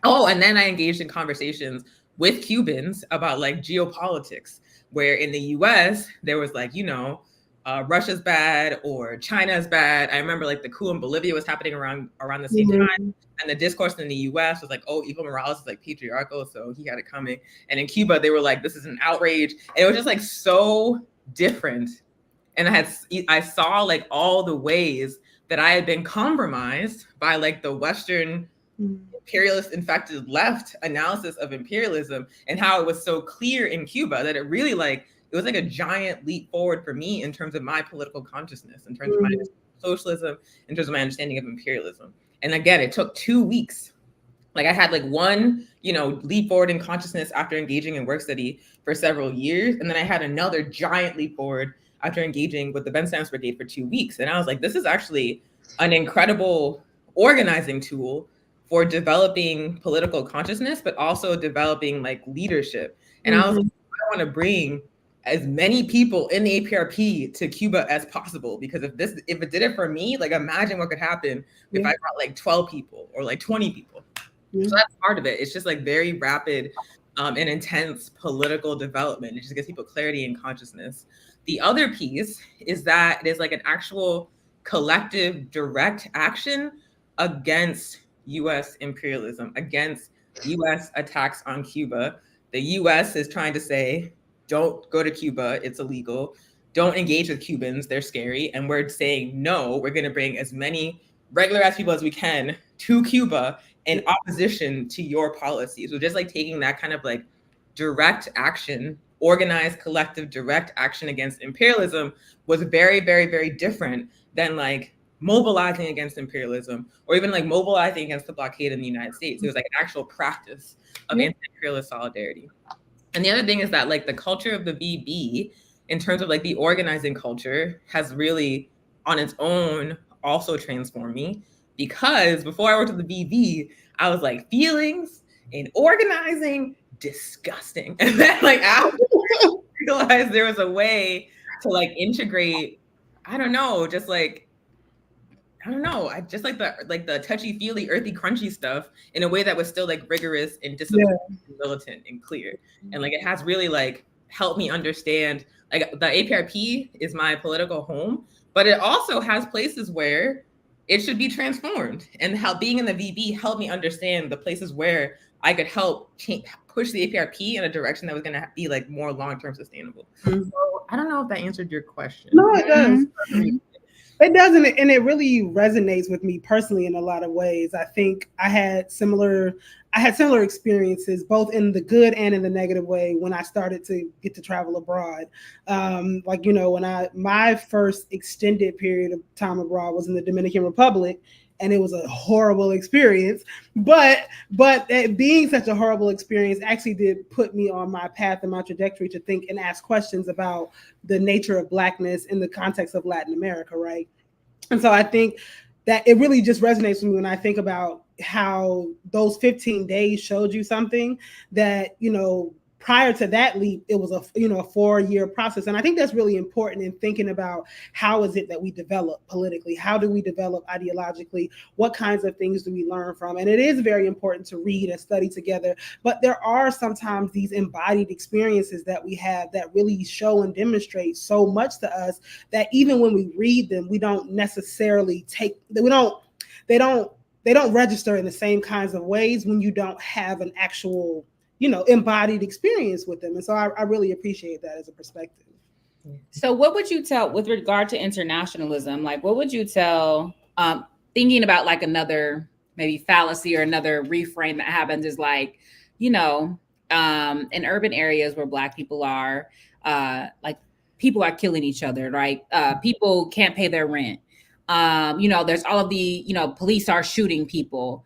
and then I engaged in conversations with Cubans about like geopolitics, where in the US, there was like, Russia's bad or China's bad. I remember like the coup in Bolivia was happening around the same time. And the discourse in the US was like, oh, Evo Morales is like patriarchal, so he had it coming. And in Cuba, they were like, this is an outrage. And it was just like so different. And I saw like all the ways that I had been compromised by like the Western imperialist infected left analysis of imperialism, and how it was so clear in Cuba that it really it was like a giant leap forward for me in terms of my political consciousness, in terms of my socialism, in terms of my understanding of imperialism. And again, it took 2 weeks. Like I had like one, leap forward in consciousness after engaging in work study for several years. And then I had another giant leap forward after engaging with the Venceremos Brigade for 2 weeks. And I was like, this is actually an incredible organizing tool for developing political consciousness, but also developing like leadership. And I was like, I want to bring as many people in the APRP to Cuba as possible, because if it did it for me, like imagine what could happen if I brought like 12 people or like 20 people. So that's part of it. It's just like very rapid and intense political development. It just gives people clarity and consciousness. The other piece is that it is like an actual collective direct action against US imperialism, against US attacks on Cuba. The US is trying to say, don't go to Cuba, it's illegal. Don't engage with Cubans, they're scary. And we're saying, no, we're going to bring as many regular ass people as we can to Cuba in opposition to your policies. So just like taking that kind of like direct action, organized collective direct action against imperialism was very, very, very different than like mobilizing against imperialism or even like mobilizing against the blockade in the United States. It was like an actual practice of anti-imperialist solidarity. And the other thing is that like the culture of the VB, in terms of like the organizing culture, has really on its own also transformed me, because before I worked at the VB, I was like, feelings and organizing, disgusting. And then like after I realized there was a way to like integrate, I don't know, just like, I just like the touchy-feely, earthy, crunchy stuff in a way that was still like rigorous and disciplined, and militant and clear. And like it has really like helped me understand, like the APRP is my political home, but it also has places where it should be transformed. And how being in the VB helped me understand the places where I could help push the APRP in a direction that was going to be like more long-term sustainable. So I don't know if that answered your question. No, it does. It doesn't, and it really resonates with me personally in a lot of ways. I think I had similar experiences, both in the good and in the negative way, when I started to get to travel abroad. Like, you know, when my first extended period of time abroad was in the Dominican Republic, and it was a horrible experience. But it being such a horrible experience actually did put me on my path and my trajectory to think and ask questions about the nature of Blackness in the context of Latin America, right? And so I think that it really just resonates with me when I think about how those 15 days showed you something that, you know, prior to that leap, it was a 4-year process. And I think that's really important in thinking about how is it that we develop politically? How do we develop ideologically? What kinds of things do we learn from? And it is very important to read and study together. But there are sometimes these embodied experiences that we have that really show and demonstrate so much to us that even when we read them, we don't necessarily they don't register in the same kinds of ways when you don't have an actual embodied experience with them. And so I really appreciate that as a perspective. So what would you tell with regard to internationalism? Like, what would you tell, thinking about like another maybe fallacy or another reframe that happens is like, in urban areas where Black people are, like people are killing each other, right? People can't pay their rent. There's all of the, police are shooting people.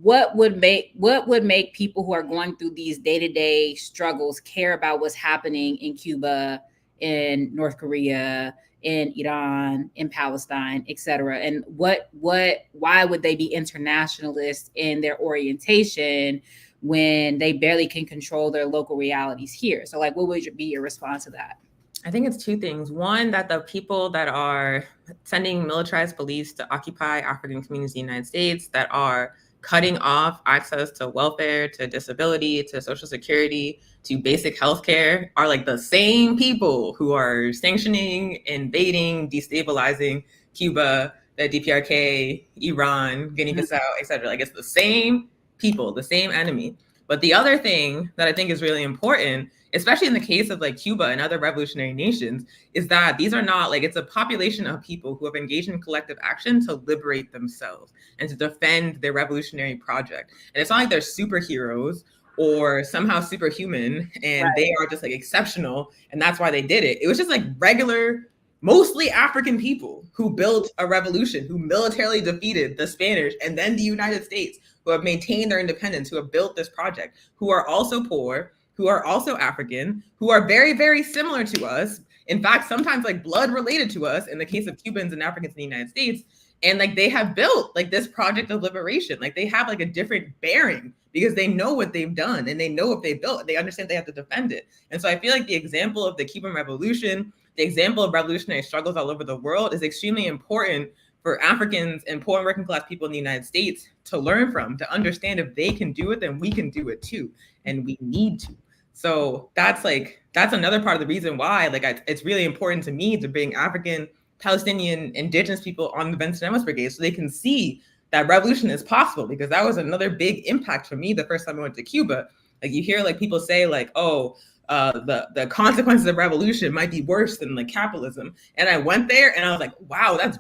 What would make people who are going through these day-to-day struggles care about what's happening in Cuba, in North Korea, in Iran, in Palestine, etc.? And why would they be internationalists in their orientation when they barely can control their local realities here? So like, what would be your response to that? I think it's two things. One, that the people that are sending militarized police to occupy African communities in the United States, that are cutting off access to welfare, to disability, to social security, to basic healthcare, are like the same people who are sanctioning, invading, destabilizing Cuba, the DPRK, Iran, Guinea-Bissau, etc. Like it's the same people, the same enemy. But the other thing that I think is really important, especially in the case of like Cuba and other revolutionary nations, is that these are not like, it's a population of people who have engaged in collective action to liberate themselves and to defend their revolutionary project. And it's not like they're superheroes or somehow superhuman and they are just like exceptional and that's why they did it. It was just like regular, mostly African people who built a revolution, who militarily defeated the Spanish and then the United States, who have maintained their independence, who have built this project, who are also poor, who are also African, who are very, very similar to us. In fact, sometimes like blood related to us in the case of Cubans and Africans in the United States. And like they have built like this project of liberation. Like they have like a different bearing because they know what they've done and they know what they built. They understand they have to defend it. And so I feel like the example of the Cuban Revolution, the example of revolutionary struggles all over the world is extremely important for Africans and poor and working class people in the United States to learn from, to understand if they can do it, then we can do it too. And we need to. So that's another part of the reason why it's really important to me to bring African, Palestinian, indigenous people on the Venceremos Brigade so they can see that revolution is possible, because that was another big impact for me the first time I went to Cuba. Like you hear like people say like, oh, the consequences of revolution might be worse than like capitalism. And I went there and I was like, wow, that's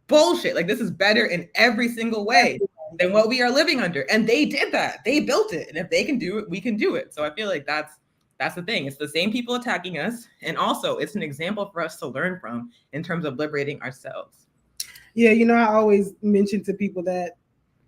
bullshit. Like this is better in every single way than what we are living under. And they did that. They built it. And if they can do it, we can do it. So I feel like that's the thing. It's the same people attacking us. And also it's an example for us to learn from in terms of liberating ourselves. Yeah, you know, I always mention to people that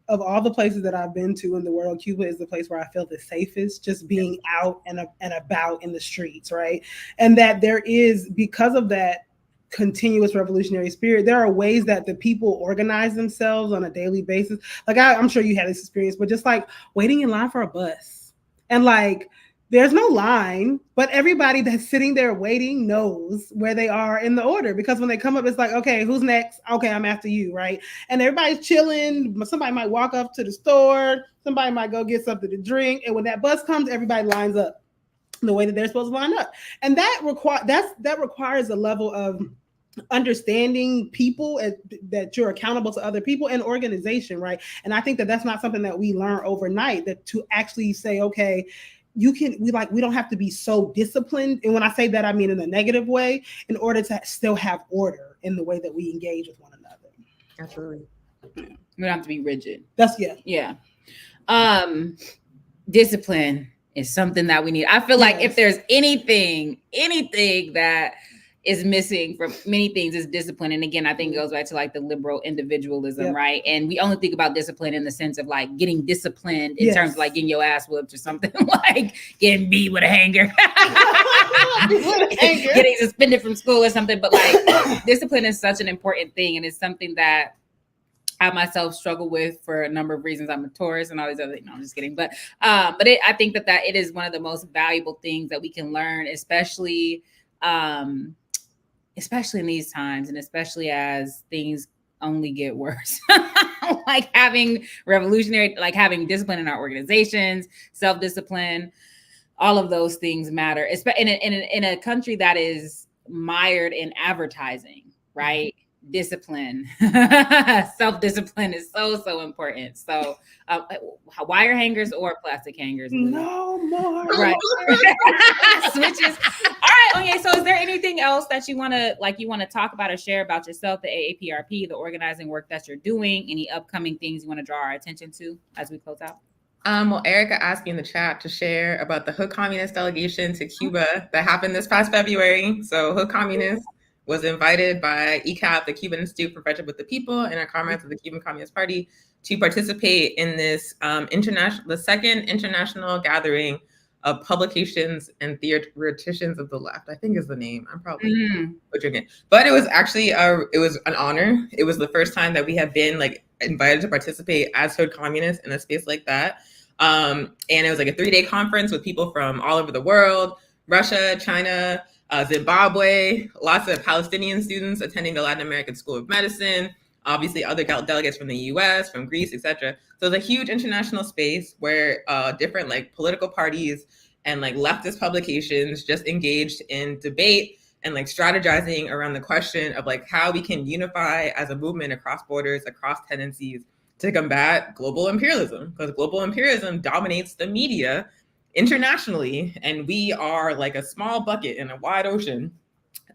of all the places that I've been to in the world, Cuba is the place where I feel the safest, just being out and about in the streets, right? And that there is, because of that continuous revolutionary spirit, there are ways that the people organize themselves on a daily basis. Like I'm sure you had this experience, but just like waiting in line for a bus, and like there's no line, but everybody that's sitting there waiting knows where they are in the order, because when they come up, it's like, okay, who's next? Okay, I'm after you, right? And everybody's chilling. Somebody might walk up to the store. Somebody might go get something to drink. And when that bus comes, everybody lines up the way that they're supposed to line up. And that requires a level of understanding people, that you're accountable to other people, and organization, right? And I think that that's not something that we learn overnight, that to actually say, okay, we don't have to be so disciplined. And when I say that, I mean in a negative way, in order to still have order in the way that we engage with one another. Absolutely. We don't have to be rigid. Yeah. Discipline is something that we need. I feel like if there's anything that is missing from many things is discipline. And again, I think it goes back to like the liberal individualism, right? And we only think about discipline in the sense of like getting disciplined in terms of like getting your ass whooped or something, like getting beat with a hanger, getting suspended from school or something. But like discipline is such an important thing, and it's something that I myself struggle with for a number of reasons. I'm a Taurus and all these other things. No, I'm just kidding. But I think that it is one of the most valuable things that we can learn, especially in these times, and especially as things only get worse. Like having having discipline in our organizations, self-discipline, all of those things matter. In a country that is mired in advertising, right? Discipline, self-discipline is so important. So wire hangers or plastic hangers? No more. Right. Switches. All right. Okay. So is there anything else that you want to talk about or share about yourself, the AAPRP, the organizing work that you're doing, any upcoming things you want to draw our attention to as we close out? Well, Erica asked me in the chat to share about the Hood Communist delegation to Cuba that happened this past February. So Hood Communist was invited by ECAP, the Cuban Institute for Friendship with the People, and our comrades of the Cuban Communist Party to participate in this the second international gathering of publications and theoreticians of the left, I think is the name. I'm probably butchering it. But it was actually, it was an honor. It was the first time that we have been like invited to participate as Hood Communists in a space like that. And it was like a 3-day conference with people from all over the world, Russia, China, Zimbabwe, lots of Palestinian students attending the Latin American School of Medicine, obviously other delegates from the US, from Greece, etc. So it's a huge international space where different like political parties and like leftist publications just engaged in debate and like strategizing around the question of like how we can unify as a movement across borders, across tendencies to combat global imperialism, because global imperialism dominates the media internationally, and we are like a small bucket in a wide ocean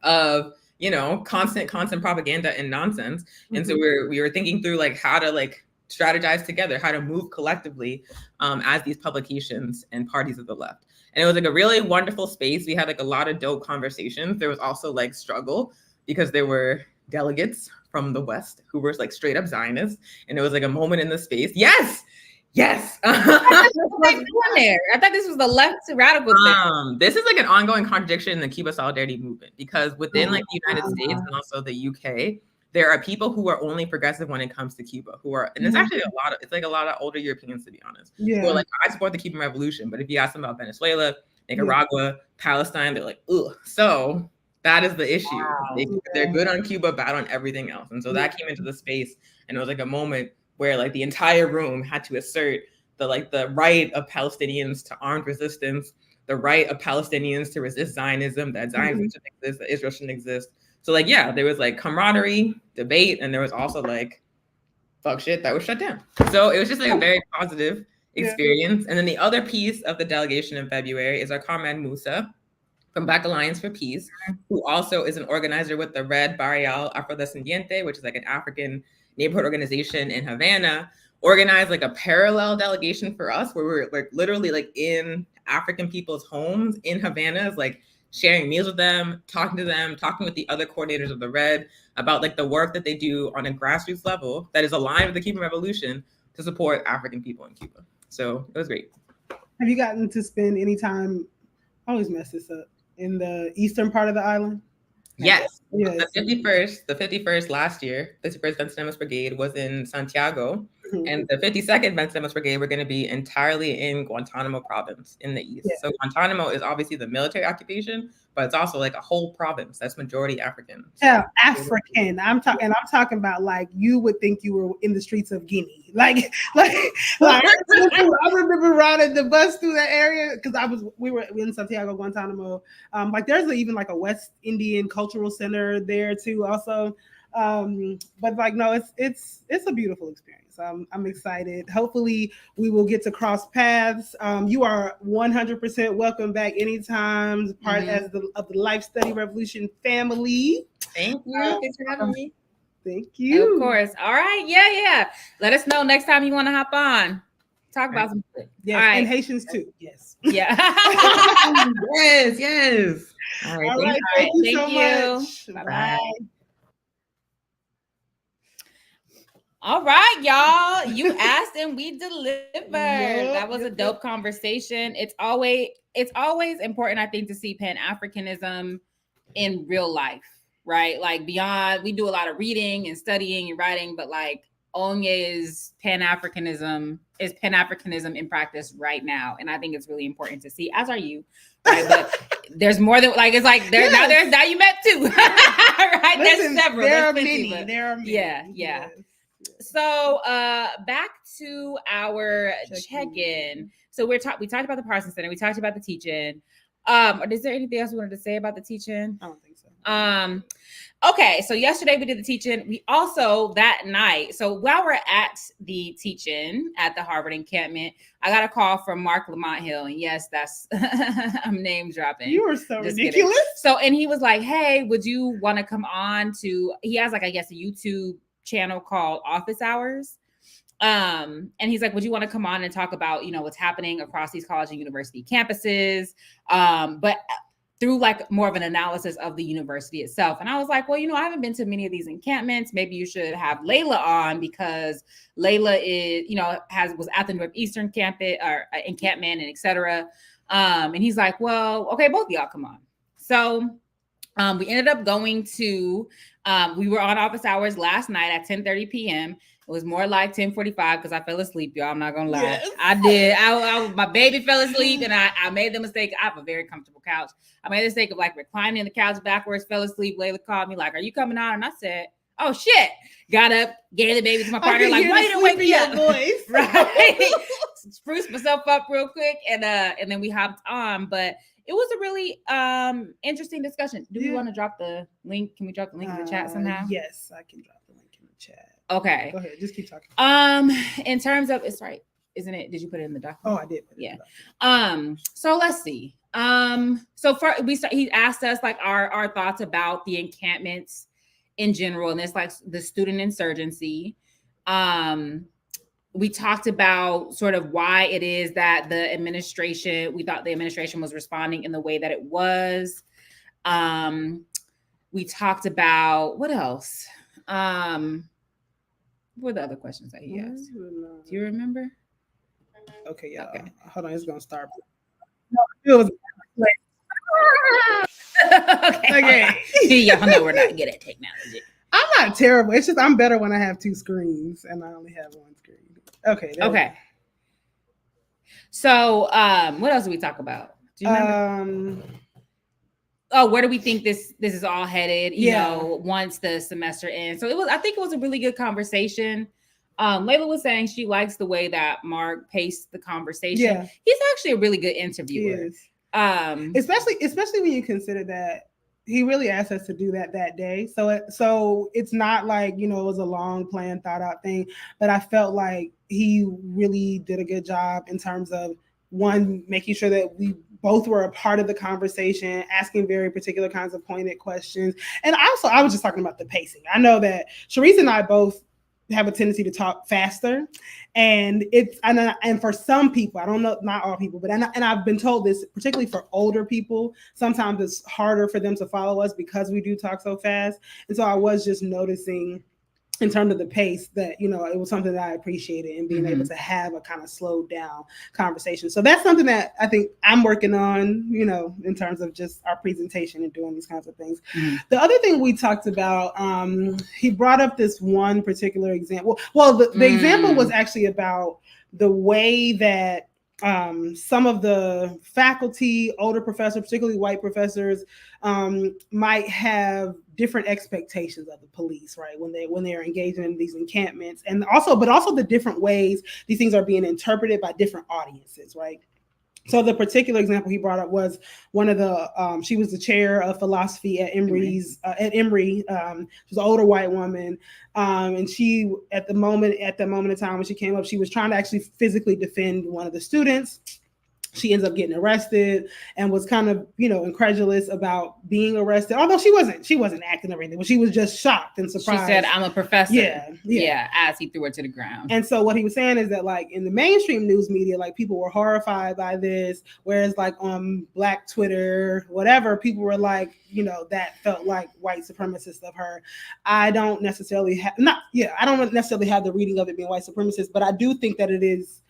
of, you know, constant propaganda and nonsense. And so we were thinking through like how to like strategize together, how to move collectively as these publications and parties of the left. And it was like a really wonderful space. We had like a lot of dope conversations. There was also like struggle because there were delegates from the West who were like straight up Zionists, and it was like a moment in the space. Yes. I thought this was the left radical thing. This is like an ongoing contradiction in the Cuba Solidarity movement, because within like the United States and also the UK, there are people who are only progressive when it comes to Cuba, who are, and it's actually it's like a lot of older Europeans, to be honest, who are like, I support the Cuban Revolution, but if you ask them about Venezuela, Nicaragua, Palestine, they're like, ugh. So that is the issue. They're good on Cuba, bad on everything else. And so that came into the space, and it was like a moment where like the entire room had to assert the right of Palestinians to armed resistance, the right of Palestinians to resist Zionism, that Zionism shouldn't exist, that Israel shouldn't exist. So like, yeah, there was like camaraderie, debate, and there was also like fuck shit that was shut down. So it was just like a very positive experience. And then the other piece of the delegation in February is our comrade Musa from Black Alliance for Peace, who also is an organizer with the Red Barrial Afrodescendiente, which is like an African neighborhood organization in Havana, organized like a parallel delegation for us where we're like literally like in African people's homes in Havana, like sharing meals with them, talking with the other coordinators of the Red about like the work that they do on a grassroots level that is aligned with the Cuban Revolution to support African people in Cuba. So it was great. Have you gotten to spend any time, I always mess this up, in the eastern part of the island? Yes. The 51st last year, the 51st Venceremos Brigade was in Santiago, and the 52nd Venceremos Brigade were going to be entirely in Guantanamo province in the east. So Guantanamo is obviously the military occupation, but it's also like a whole province that's majority African. Yeah, African. I'm talking about like you would think you were in the streets of Guinea. Like I remember riding the bus through that area because we were in Santiago, Guantanamo. Like there's even like a West Indian cultural center there too, also. But like no, it's a beautiful experience. I'm excited. Hopefully we will get to cross paths. You are 100% welcome back anytime, part of the Life Study Revolution family. Thank you. Thanks for having me. Thank you. Of course. All right. Yeah. Let us know next time you want to hop on. Talk about some shit. Yes, right. And Haitians too. Yes. Yeah. yes. All right. Thank you so much. Bye. All right, y'all. You asked and we delivered. That was a dope conversation. It's always important, I think, to see Pan-Africanism in real life, right? Like beyond, we do a lot of reading and studying and writing, but like Onye's Pan-Africanism is Pan-Africanism in practice right now. And I think it's really important to see, as are you. Right? But there's more than like, it's like there now you met two. Right? Listen, there's several. There are many. Yeah. Yes. So back to our check-in. So we talked about the Parsons Center. We talked about the teaching. Is there anything else we wanted to say about the teaching? I don't think so. Okay, so yesterday we did the teaching. We also that night. So while we're at the teaching at the Harvard encampment, I got a call from Mark Lamont Hill, and yes, that's I'm name dropping. You were so ridiculous. So and he was like, "Hey, would you want to come on to?" He has like I guess a YouTube channel called Office Hours. And he's like, would you want to come on and talk about, what's happening across these college and university campuses? But through like more of an analysis of the university itself. And I was like, well, I haven't been to many of these encampments. Maybe you should have Layla on because Layla is, was at the Northeastern campus or encampment and et cetera. And he's like, well, okay, both of y'all come on. So we ended up going to, we were on Office Hours last night at 10:30 p.m. It was more like 10:45 because I fell asleep, y'all. I'm not gonna lie. Yes. I did. My baby fell asleep, and I made the mistake. I have a very comfortable couch. I made the mistake of like reclining in the couch backwards, fell asleep. Layla called me like, "Are you coming on?" And I said, "Oh shit!" Got up, gave the baby to my partner. Like, why you didn't wake me up? Voice. Right? Spruced myself up real quick, and then we hopped on. But it was a really interesting discussion. Do we want to drop the link? Can we drop the link in the chat somehow? Yes, I can drop the link in the chat. Okay. Go ahead. Just keep talking. In terms of, it's right, isn't it? Did you put it in the document? Oh, I did. Yeah. So let's see. So he asked us like our thoughts about the encampments in general, and it's like the student insurgency. We talked about sort of why it is that we thought the administration was responding in the way that it was. We talked about what else? What were the other questions that he asked? Do you remember? Okay, yeah. Okay. Hold on, it's gonna start. No, it was okay. Y'all know we're not good at technology. I'm not terrible. It's just I'm better when I have two screens and I only have one screen. Okay. Okay. So, what else did we talk about? Do you remember? Oh, where do we think this is all headed? You know, once the semester ends. So I think it was a really good conversation. Layla was saying she likes the way that Mark paced the conversation. Yeah. He's actually a really good interviewer. Especially when you consider that he really asked us to do that day. So it's not like, it was a long planned, thought out thing, but I felt like he really did a good job in terms of, one, making sure that we both were a part of the conversation, asking very particular kinds of pointed questions. And also, I was just talking about the pacing. I know that Sharice and I both have a tendency to talk faster, and for some people, I don't know, not all people, but and I've been told this, particularly for older people, sometimes it's harder for them to follow us because we do talk so fast. And so I was just noticing, in terms of the pace, that it was something that I appreciated, and being able to have a kind of slowed down conversation. So that's something that I think I'm working on, in terms of just our presentation and doing these kinds of things. The other thing we talked about, he brought up this one particular example. Well, the example was actually about the way that some of the faculty, older professors, particularly white professors, might have different expectations of the police, right? When they're engaging in these encampments, but also the different ways these things are being interpreted by different audiences, right? So the particular example he brought up was one of the, she was the chair of philosophy at Emory. She's an older white woman. And she, at the moment in time when she came up, she was trying to actually physically defend one of the students. She ends up getting arrested and was kind of, incredulous about being arrested. Although she wasn't acting or anything, but she was just shocked and surprised. She said, "I'm a professor." Yeah, as he threw her to the ground. And so what he was saying is that, like, in the mainstream news media, like, people were horrified by this, whereas like on Black Twitter, whatever, people were like, that felt like white supremacist of her. I don't necessarily have the reading of it being white supremacist, but I do think that it is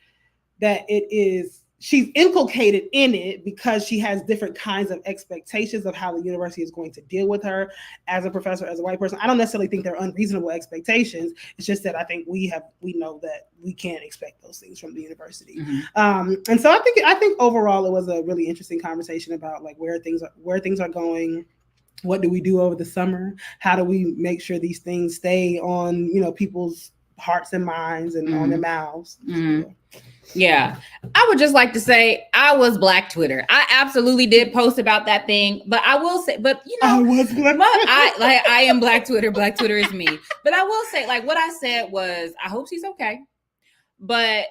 she's inculcated in it because she has different kinds of expectations of how the university is going to deal with her as a professor, as a white person. I don't necessarily think they're unreasonable expectations. It's just that I think we know that we can't expect those things from the university. And so I think overall it was a really interesting conversation about, like, where things are going. What do we do over the summer? How do we make sure these things stay on, people's hearts and minds and on their mouths? Yeah, I would just like to say I was Black Twitter. I absolutely did post about that thing, but I will say, I was Black. I am Black Twitter. Black Twitter is me. But I will say, like, what I said was, I hope she's okay. But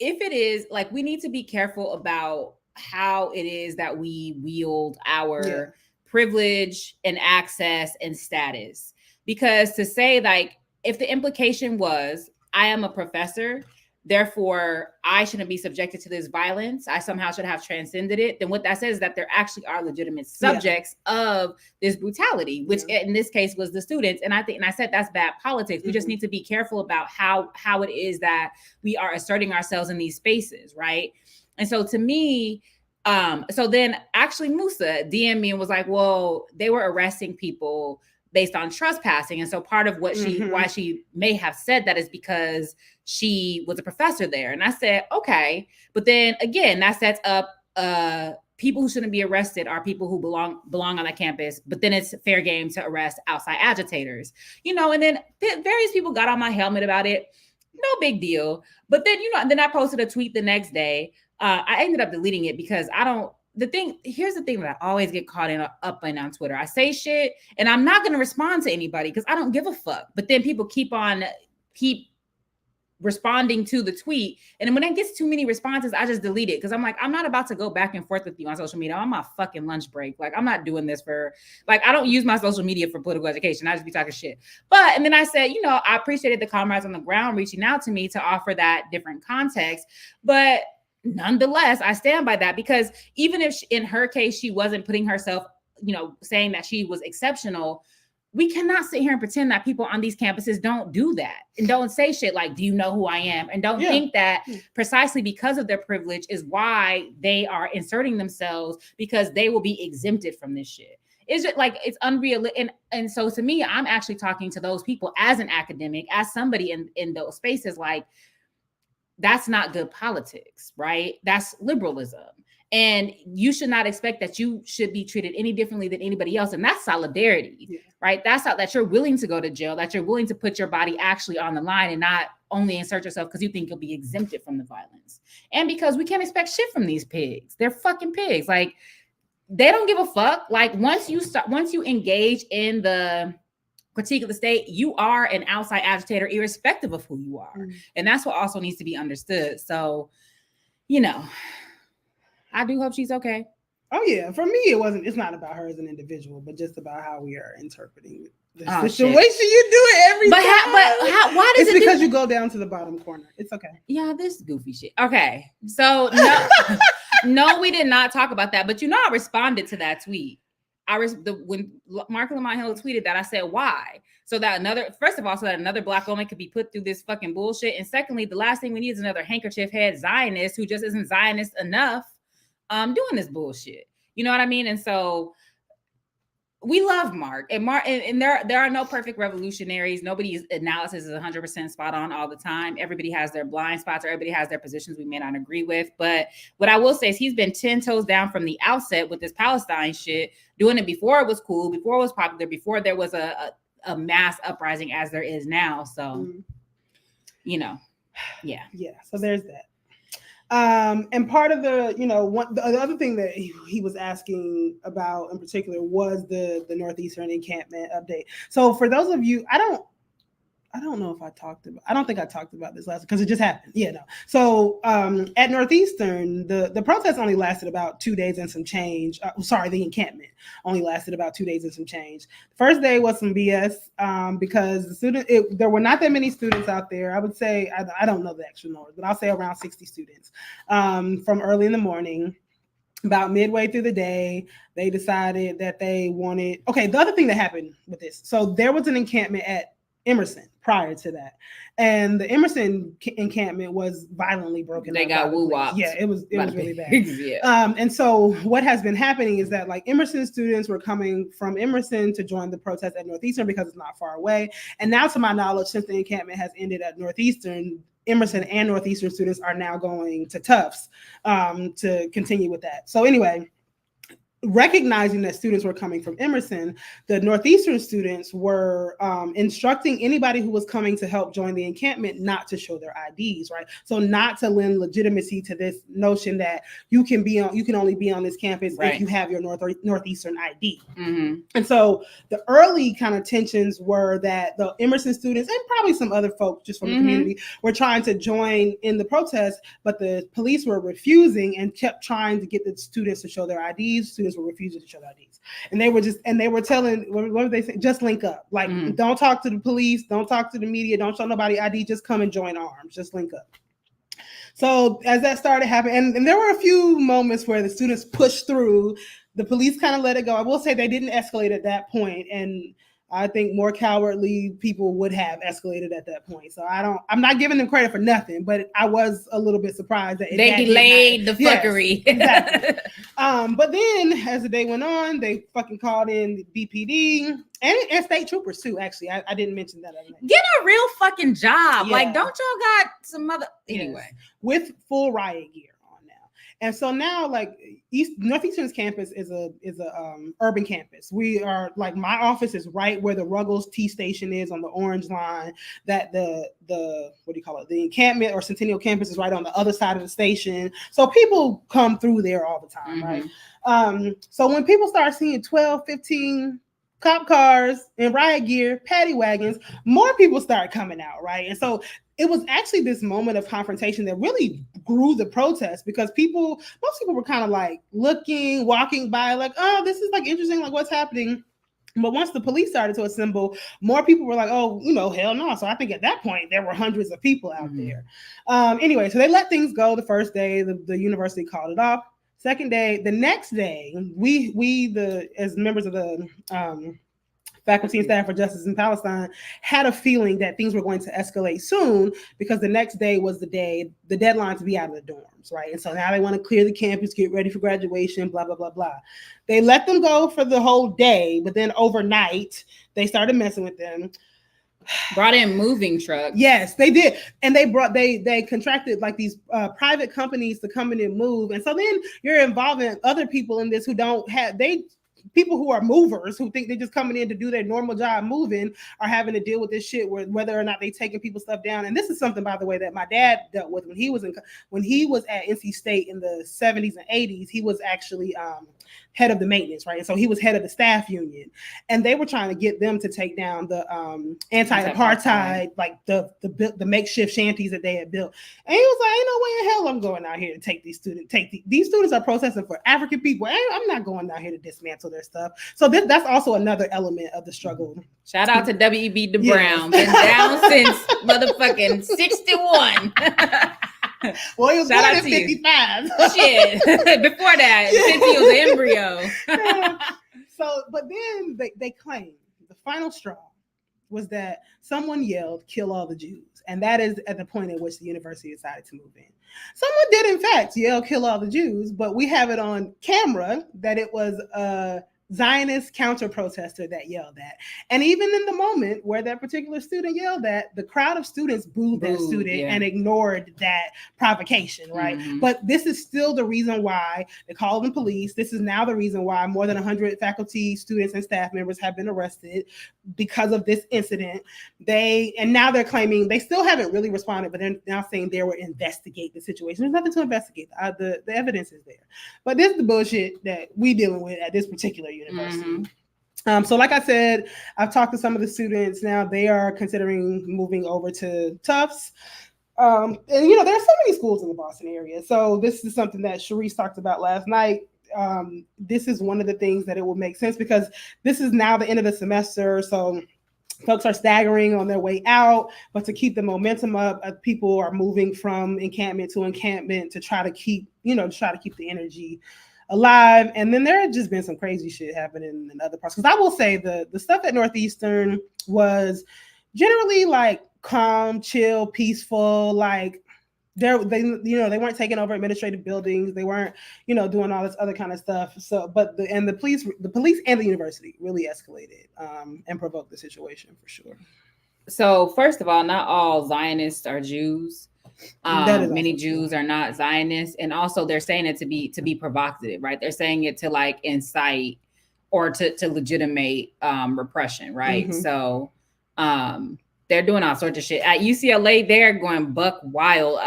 if it is, like, we need to be careful about how it is that we wield our privilege and access and status, because to say, like, if the implication was, I am a professor, therefore I shouldn't be subjected to this violence, I somehow should have transcended it, then what that says is that there actually are legitimate subjects of this brutality, which in this case was the students. And I said that's bad politics. We just need to be careful about how it is that we are asserting ourselves in these spaces, right? And so to me, so then actually Musa DM'd me and was like, well, they were arresting people based on trespassing. And so part of what why she may have said that is because she was a professor there. And I said, okay. But then again, that sets up people who shouldn't be arrested are people who belong on that campus, but then it's fair game to arrest outside agitators, and then various people got on my helmet about it. No big deal. But then, then I posted a tweet the next day. I ended up deleting it because here's the thing that I always get caught up in on Twitter. I say shit and I'm not going to respond to anybody because I don't give a fuck. But then people keep responding to the tweet. And then when it gets too many responses, I just delete it. Cause I'm like, I'm not about to go back and forth with you on social media. I'm on my fucking lunch break. Like, I'm not doing this I don't use my social media for political education. I just be talking shit. And then I said, I appreciated the comrades on the ground reaching out to me to offer that different context. But nonetheless, I stand by that, because even if in her case, she wasn't putting herself, saying that she was exceptional, we cannot sit here and pretend that people on these campuses don't do that and don't say shit like, do you know who I am? And don't think that precisely because of their privilege is why they are inserting themselves, because they will be exempted from this shit. it's just like it's unreal. And so to me, I'm actually talking to those people as an academic, as somebody in those spaces. Like, that's not good politics, right? That's liberalism. And you should not expect that you should be treated any differently than anybody else. And that's solidarity, right? That's how, that you're willing to go to jail, that you're willing to put your body actually on the line and not only insert yourself because you think you'll be exempted from the violence. And because we can't expect shit from these pigs. They're fucking pigs. Like, they don't give a fuck. Like, once you engage in the critique of the state, you are an outside agitator, irrespective of who you are. And that's what also needs to be understood. So, you know, I do hope she's okay. Oh yeah, for me, it's not about her as an individual, but just about how we are interpreting the situation. Shit. You do it every time. Why does it's because you go down to the bottom corner. It's okay. Yeah, this goofy shit. Okay, so no, we did not talk about that. But I responded to that tweet. When Mark Lamont Hill tweeted that, I said, why? So that another Black woman could be put through this fucking bullshit. And secondly, the last thing we need is another handkerchief head Zionist who just isn't Zionist enough doing this bullshit. You know what I mean? And so we love Mark. And there are no perfect revolutionaries. Nobody's analysis is 100% spot on all the time. Everybody has their blind spots, or everybody has their positions we may not agree with. But what I will say is he's been 10 toes down from the outset with this Palestine shit, doing it before it was cool, before it was popular, before there was a mass uprising as there is now. So, yeah. Yeah. So there's that. And part of the other thing that he was asking about in particular was the Northeastern encampment update. So for those of you, I don't know if I don't think I talked about this last because it just happened. Yeah, no. So at Northeastern, the protest only lasted about 2 days and some change. The encampment only lasted about 2 days and some change. The first day was some BS because there were not that many students out there. I would say, I don't know the actual numbers, but I'll say around 60 students from early in the morning. About midway through the day, they decided that they wanted. Okay, the other thing that happened with this, so there was an encampment at Emerson prior to that, and the Emerson encampment was violently broken. They got woo-wopped. Yeah, it was really bad. Yeah. And so what has been happening is that like Emerson students were coming from Emerson to join the protest at Northeastern because it's not far away. And now, to my knowledge, since the encampment has ended at Northeastern, Emerson and Northeastern students are now going to Tufts to continue with that. So anyway, recognizing that students were coming from Emerson, the Northeastern students were instructing anybody who was coming to help join the encampment not to show their IDs, right? So not to lend legitimacy to this notion that you can only be on this campus if you have your Northeastern ID. Mm-hmm. And so the early kind of tensions were that the Emerson students and probably some other folks just from the community were trying to join in the protest, but the police were refusing and kept trying to get the students to show their IDs. Students were refusing to show their IDs, and they were telling, what were they saying? Just link up, like don't talk to the police, don't talk to the media, don't show nobody ID, just come and join arms, just link up. So as that started happening, and there were a few moments where the students pushed through, the police kind of let it go. I will say they didn't escalate at that point, and I think more cowardly people would have escalated at that point. So I'm not giving them credit for nothing, but I was a little bit surprised that they delayed the fuckery. Yes, exactly. But then as the day went on, they fucking called in the BPD and state troopers too. Actually, I didn't mention that. Get a real fucking job. Yeah. Like, don't y'all got some other anyway with full riot gear. And so now, like Northeastern's campus is a urban campus. We are like, my office is right where the Ruggles T station is on the Orange Line. That the the encampment or Centennial campus is right on the other side of the station. So people come through there all the time, right? So when people start seeing 12, 15 cop cars and riot gear, paddy wagons, more people start coming out, right? And so it was actually this moment of confrontation that really grew the protest, because most people were kind of like walking by like, oh, this is like interesting, like what's happening? But once the police started to assemble, more people were like, oh, hell no. So I think at that point, there were hundreds of people out there. Anyway, so they let things go the first day. The university called it off. Second day, the next day, we as members of the Faculty and Staff for Justice in Palestine, had a feeling that things were going to escalate soon because the next day was the deadline to be out of the dorms, right? And so now they want to clear the campus, get ready for graduation, blah, blah, blah, blah. They let them go for the whole day, but then overnight, they started messing with them. Brought in moving trucks. Yes, they did. And they contracted like these private companies to come in and move. And so then you're involving other people in this who don't have, people who are movers who think they're just coming in to do their normal job moving are having to deal with this shit whether or not they taking people's stuff down. And this is something, by the way, that my dad dealt with when he was at NC State in the 70s and 80s. He was actually head of the maintenance, right? And so he was head of the staff union, and they were trying to get them to take down the anti-apartheid, like the makeshift shanties that they had built. And he was like, "Ain't no way in hell I'm going out here to take these students. These students are protesting for African people. I'm not going out here to dismantle their stuff." So that's also another element of the struggle. Shout out to W.E.B. Du Brown, been down since motherfucking 61. Well, he was born in 55. Shit. Before that, since he was an embryo. So, but then they claimed the final straw was that someone yelled, "Kill all the Jews." And that is at the point at which the university decided to move in. Someone did, in fact, yell, "Kill all the Jews," but we have it on camera that it was a Zionist counter-protester that yelled that. And even in the moment where that particular student yelled that, the crowd of students booed that student and ignored that provocation, right? Mm-hmm. But this is still the reason why they called the police. This is now the reason why more than 100 faculty, students, and staff members have been arrested because of this incident. And now they're claiming, they still haven't really responded, but they're now saying they will investigate the situation. There's nothing to investigate. The evidence is there. But this is the bullshit that we dealing with at this particular university. Mm-hmm. So like I said, I've talked to some of the students. Now they are considering moving over to Tufts. And there are so many schools in the Boston area. So this is something that Sharice talked about last night. This is one of the things that it will make sense because this is now the end of the semester. So folks are staggering on their way out, but to keep the momentum up, people are moving from encampment to encampment to try to keep the energy alive. And then there had just been some crazy shit happening in other parts. Because I will say the stuff at Northeastern was generally like calm, chill, peaceful. Like they weren't taking over administrative buildings. They weren't doing all this other kind of stuff. So, but the police and the university really escalated and provoked the situation for sure. So first of all, not all Zionists are Jews. Many Jews are not Zionists, and also they're saying it to be provocative, right? They're saying it to like incite or to legitimate repression, right? Mm-hmm. So they're doing all sorts of shit at UCLA. They're going buck wild.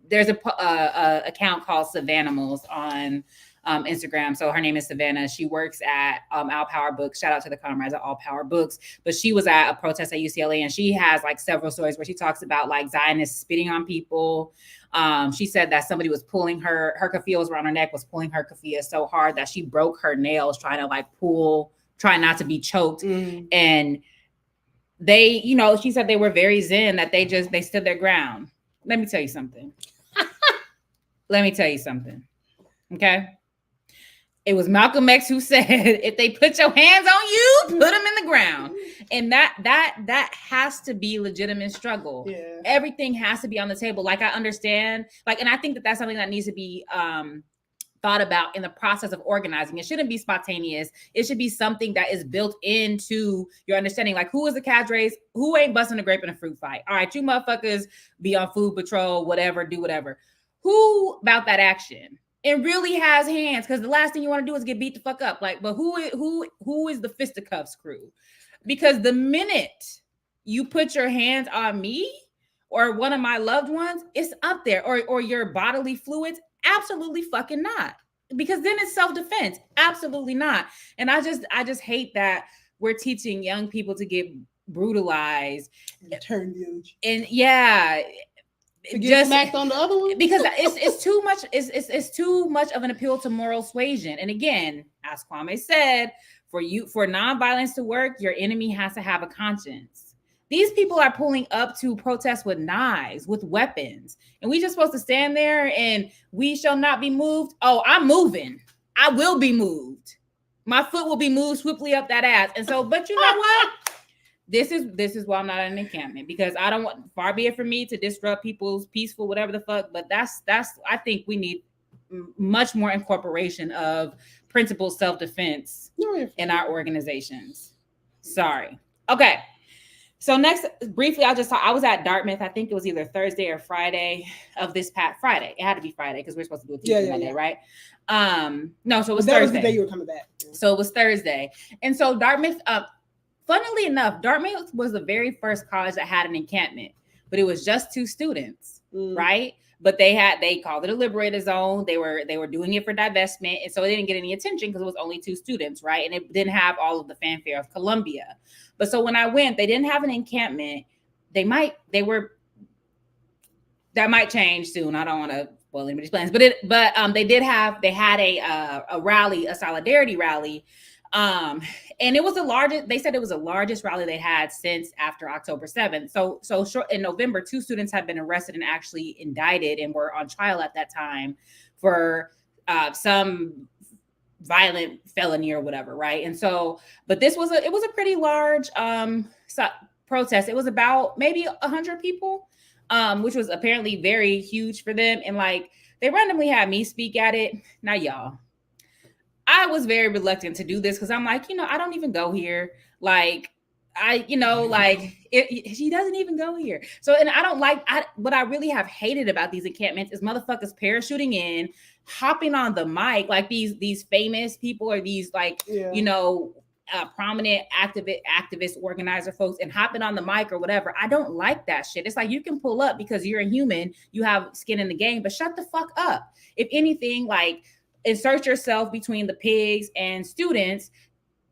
There's a account called Savannimals on Instagram. So her name is Savannah. She works at All Power Books. Shout out to the comrades at All Power Books. But she was at a protest at UCLA, and she has like several stories where she talks about like Zionists spitting on people. She said that somebody was pulling her keffiyeh was around her neck, was pulling her keffiyeh so hard that she broke her nails trying to like trying not to be choked. Mm. And they, she said they were very zen, that they stood their ground. Let me tell you something. Okay. It was Malcolm X who said, if they put your hands on you, put them in the ground. And that has to be legitimate struggle. Yeah. Everything has to be on the table. Like I understand, and I think that that's something that needs to be thought about in the process of organizing. It shouldn't be spontaneous. It should be something that is built into your understanding. Like, who is the cadres? Who ain't busting a grape in a fruit fight? All right, you motherfuckers be on food patrol, whatever, do whatever. Who about that action? It really has hands, because the last thing you want to do is get beat the fuck up. Like, but who is the fisticuffs crew? Because the minute you put your hands on me or one of my loved ones, it's up there. Or your bodily fluids, absolutely fucking not. Because then it's self-defense. Absolutely not. And I just hate that we're teaching young people to get brutalized. And yeah. To get smacked on the other one, because it's too much. It's too much of an appeal to moral suasion. And again, as Kwame said, for nonviolence to work, your enemy has to have a conscience. These people are pulling up to protest with knives, with weapons, and we just supposed to stand there and we shall not be moved. Oh, I'm moving. I will be moved. My foot will be moved swiftly up that ass. And so, but you know what? This is why I'm not at an encampment, because I don't want, far be it from me to disrupt people's peaceful whatever the fuck. But that's I think we need much more incorporation of principled self-defense in our organizations. Sorry. Okay. So next, briefly, I'll just talk. I was at Dartmouth. I think it was either Thursday or Friday of this past Friday. It had to be Friday because we're supposed to do a teaching that day, right? No, so it was Thursday. That was the day you were coming back. So it was Thursday. And so Dartmouth, funnily enough, Dartmouth was the very first college that had an encampment, but it was just 2 students, right? But they called it a liberator zone. They were doing it for divestment. And so it didn't get any attention because it was only 2 students, right? And it didn't have all of the fanfare of Columbia. But so when I went, they didn't have an encampment. That might change soon. I don't want to spoil anybody's plans, but they had a rally, a solidarity rally. And it was the largest, they said it was the largest rally they had since after October 7th. So short, in November, 2 students had been arrested and actually indicted and were on trial at that time for some violent felony or whatever, right? And so, but it was a pretty large protest. It was about maybe 100 people, which was apparently very huge for them. And like, they randomly had me speak at it. Now, y'all, I was very reluctant to do this because I'm like, I don't even go here. Like, she doesn't even go here. So, and I don't what I really have hated about these encampments is motherfuckers parachuting in, hopping on the mic, like these famous people or these prominent activist organizer folks, and hopping on the mic or whatever. I don't like that shit. It's like, you can pull up because you're a human, you have skin in the game, but shut the fuck up. If anything, like, insert yourself between the pigs and students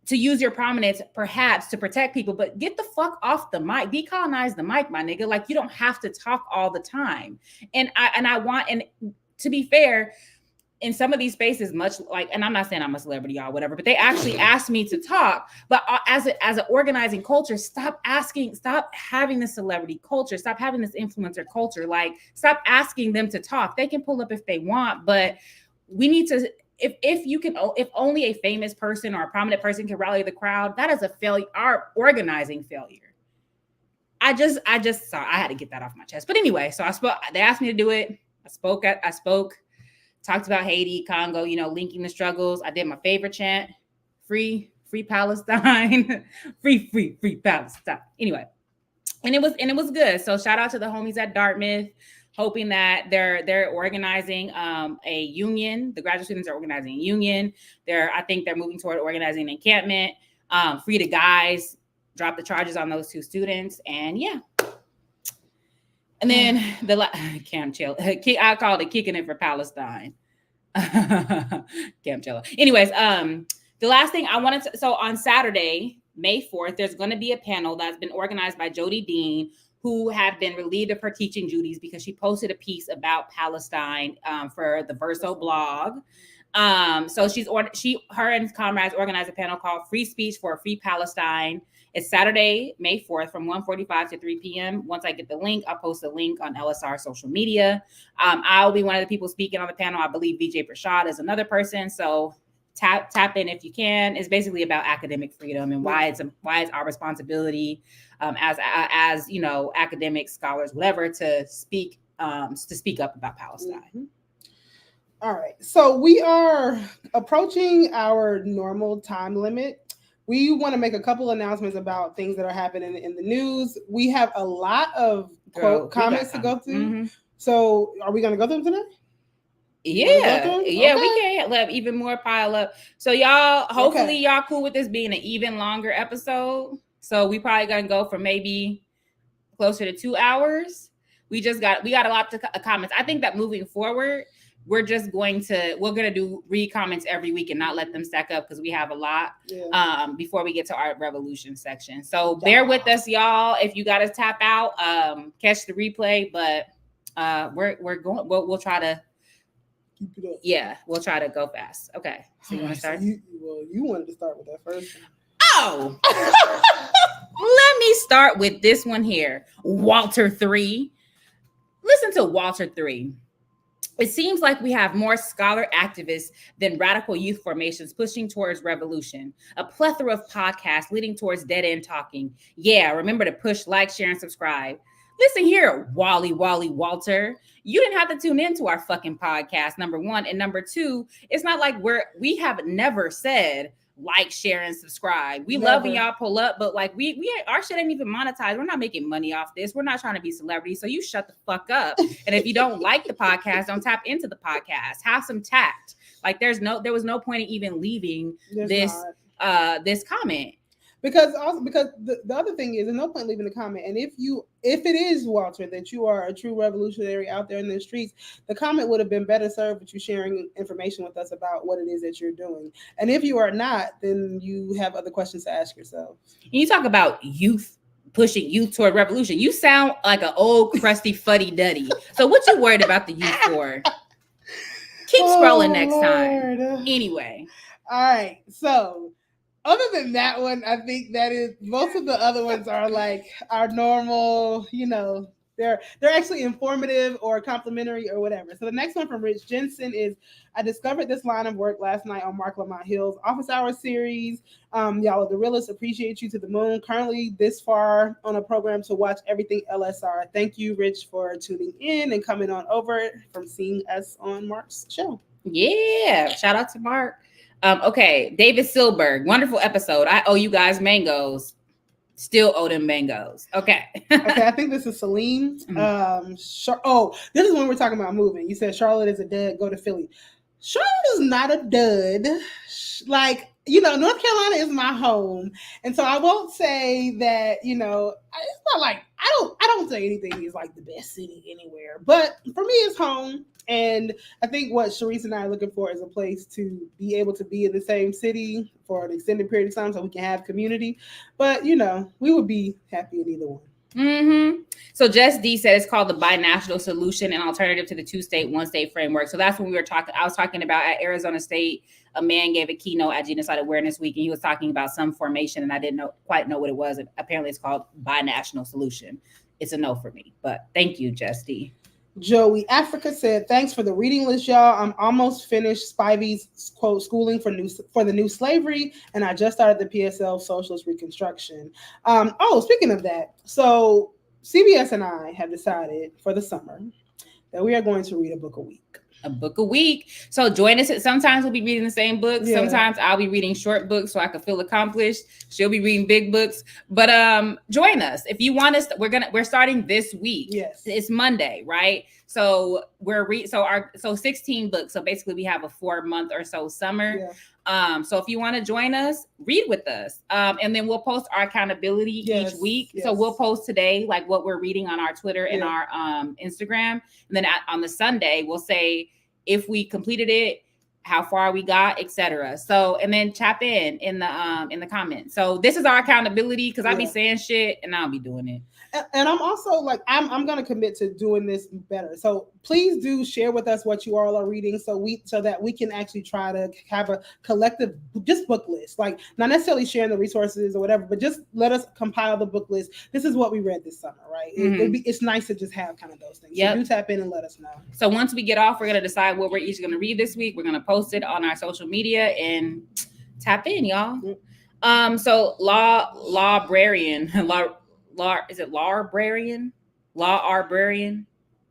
to use your prominence perhaps to protect people, but get the fuck off the mic, decolonize the mic, my nigga. Like, you don't have to talk all the time. And to be fair, in some of these spaces, much like, and I'm not saying I'm a celebrity or whatever, but they actually asked me to talk. But as an organizing culture, stop having this celebrity culture, stop having this influencer culture. Like, stop asking them to talk. They can pull up if they want, but we need to, if only a famous person or a prominent person can rally the crowd, that is a failure, our organizing failure. I just sorry, I had to get that off my chest. But anyway, so I spoke, they asked me to do it. I spoke, talked about Haiti, Congo, linking the struggles. I did my favorite chant, free Palestine, free Palestine. Anyway, and it was good. So shout out to the homies at Dartmouth, hoping that they're organizing a union. The graduate students are organizing a union. I think they're moving toward organizing an encampment. Free the guys, drop the charges on those 2 students, and yeah. And then Cam Chill, I called it kicking it for Palestine. Cam Chill. Anyways, the last thing I wanted to, so on Saturday, May 4th, there's going to be a panel that's been organized by Jody Dean, who have been relieved of her teaching duties because she posted a piece about Palestine for the Verso blog. So her and comrades organized a panel called Free Speech for a Free Palestine. It's Saturday, May 4th from 1:45 to 3 p.m. Once I get the link, I'll post a link on LSR social media. I'll be one of the people speaking on the panel. I believe Vijay Prashad is another person. So tap in if you can. It's basically about academic freedom and why it's our responsibility as academics, scholars, whatever, to speak up about Palestine. Mm-hmm. All right. So we are approaching our normal time limit. We want to make a couple announcements about things that are happening in the news. We have a lot of comments to go through. Mm-hmm. So are we going to go through them today? Yeah, we can let even more pile up. So y'all, hopefully y'all cool with this being an even longer episode. So we probably gonna go for maybe closer to 2 hours. We got a lot of comments. I think that moving forward, we're gonna read comments every week and not let them stack up because we have a lot before we get to our revolution section. So bear with us, y'all. If you gotta tap out, catch the replay, but we'll try to. Yeah, we'll try to go fast. Okay, so you want to start? You wanted to start with that first one. Oh, let me start with this one here. Walter 3. Listen to Walter 3. It seems like we have more scholar activists than radical youth formations pushing towards revolution. A plethora of podcasts leading towards dead-end talking. Yeah, remember to push like, share, and subscribe. Listen here, Wally Walter. You didn't have to tune into our fucking podcast, number one. And number two, it's not like we have never said like, share, and subscribe. We love when y'all pull up, but like we our shit ain't even monetized. We're not making money off this. We're not trying to be celebrities. So you shut the fuck up. And if you don't like the podcast, don't tap into the podcast. Have some tact. Like there was no point in even leaving this comment. Because the other thing is, there's no point leaving a comment. And if it is, Walter, that you are a true revolutionary out there in the streets, the comment would have been better served with you sharing information with us about what it is that you're doing. And if you are not, then you have other questions to ask yourself. You talk about youth, pushing youth toward revolution. You sound like an old crusty fuddy-duddy. So what you worried about the youth for? Keep scrolling next time. Anyway. All right. So other than that one, I think that is, most of the other ones are like our normal, they're actually informative or complimentary or whatever. So the next one from Rich Jensen is, I discovered this line of work last night on Mark Lamont Hill's Office Hours series. Y'all are the realest. Appreciate you to the moon. Currently this far on a program to watch everything LSR. Thank you, Rich, for tuning in and coming on over from seeing us on Mark's show. Yeah. Shout out to Mark. Okay, David Silberg, wonderful episode. I owe you guys mangoes. Still owe them mangoes. Okay. Okay, I think this is Celine. Mm-hmm. This is when we're talking about moving. You said Charlotte is a dud. Go to Philly. Charlotte is not a dud. Like, North Carolina is my home, and so I won't say that. It's not like I don't say anything is like the best city anywhere, but for me, it's home. And I think what Sharice and I are looking for is a place to be able to be in the same city for an extended period of time so we can have community. But, we would be happy in either one. Mm-hmm. So Jess D said it's called the binational solution, an alternative to the 2-state, 1-state framework. So that's when I was talking about at Arizona State, a man gave a keynote at Genocide Awareness Week, and he was talking about some formation, and I didn't quite know what it was. Apparently it's called binational solution. It's a no for me, but thank you, Jess D. Joey Africa said, thanks for the reading list, y'all. I'm almost finished Spivey's quote schooling for the new slavery, and I just started the PSL Socialist Reconstruction. Speaking of that, so CBS and I have decided for the summer that we are going to read a book a week. A book a week. So join us. Sometimes we'll be reading the same book. Yeah. Sometimes I'll be reading short books so I can feel accomplished. She'll be reading big books. But join us. If you want us, we're starting this week. Yes. It's Monday, right? So we're 16 books. So basically we have a 4-month or so summer. Yeah. So if you want to join us, read with us. And then we'll post our accountability each week. Yes. So we'll post today like what we're reading on our Twitter and our Instagram. And then on the Sunday, we'll say if we completed it, how far we got, etc. So, and then tap in the comments. So this is our accountability because I be saying shit and I'll be doing it. And I'm also like, I'm going to commit to doing this better. So please do share with us what you all are reading so that we can actually try to have a collective just book list, like not necessarily sharing the resources or whatever, but just let us compile the book list. This is what we read this summer, right? Mm-hmm. It's nice to just have kind of those things. Yep. So do tap in and let us know. So once we get off, we're going to decide what we're each going to read this week. We're going to post it on our social media and tap in, y'all. Mm-hmm. So Lawbrarian. Is it Lawbrarian?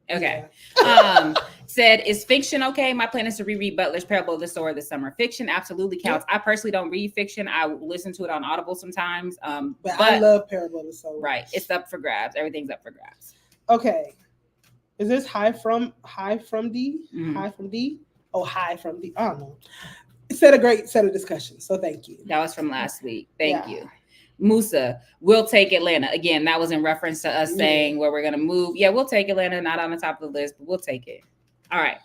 Okay. Yeah. Said, is fiction okay? My plan is to reread Butler's Parable of the Sower this summer. Fiction absolutely counts. I personally don't read fiction. I listen to it on Audible sometimes. But I love Parable of the Sower. Right. It's up for grabs. Everything's up for grabs. Okay. Is this High from D? Mm-hmm. High from D? Oh, High from D. I don't know. It's a great set of discussions. So thank you. That was from last week. Thank you. Musa, we'll take Atlanta. Again, that was in reference to us saying where we're going to move. Yeah, we'll take Atlanta. Not on the top of the list, but we'll take it. All right.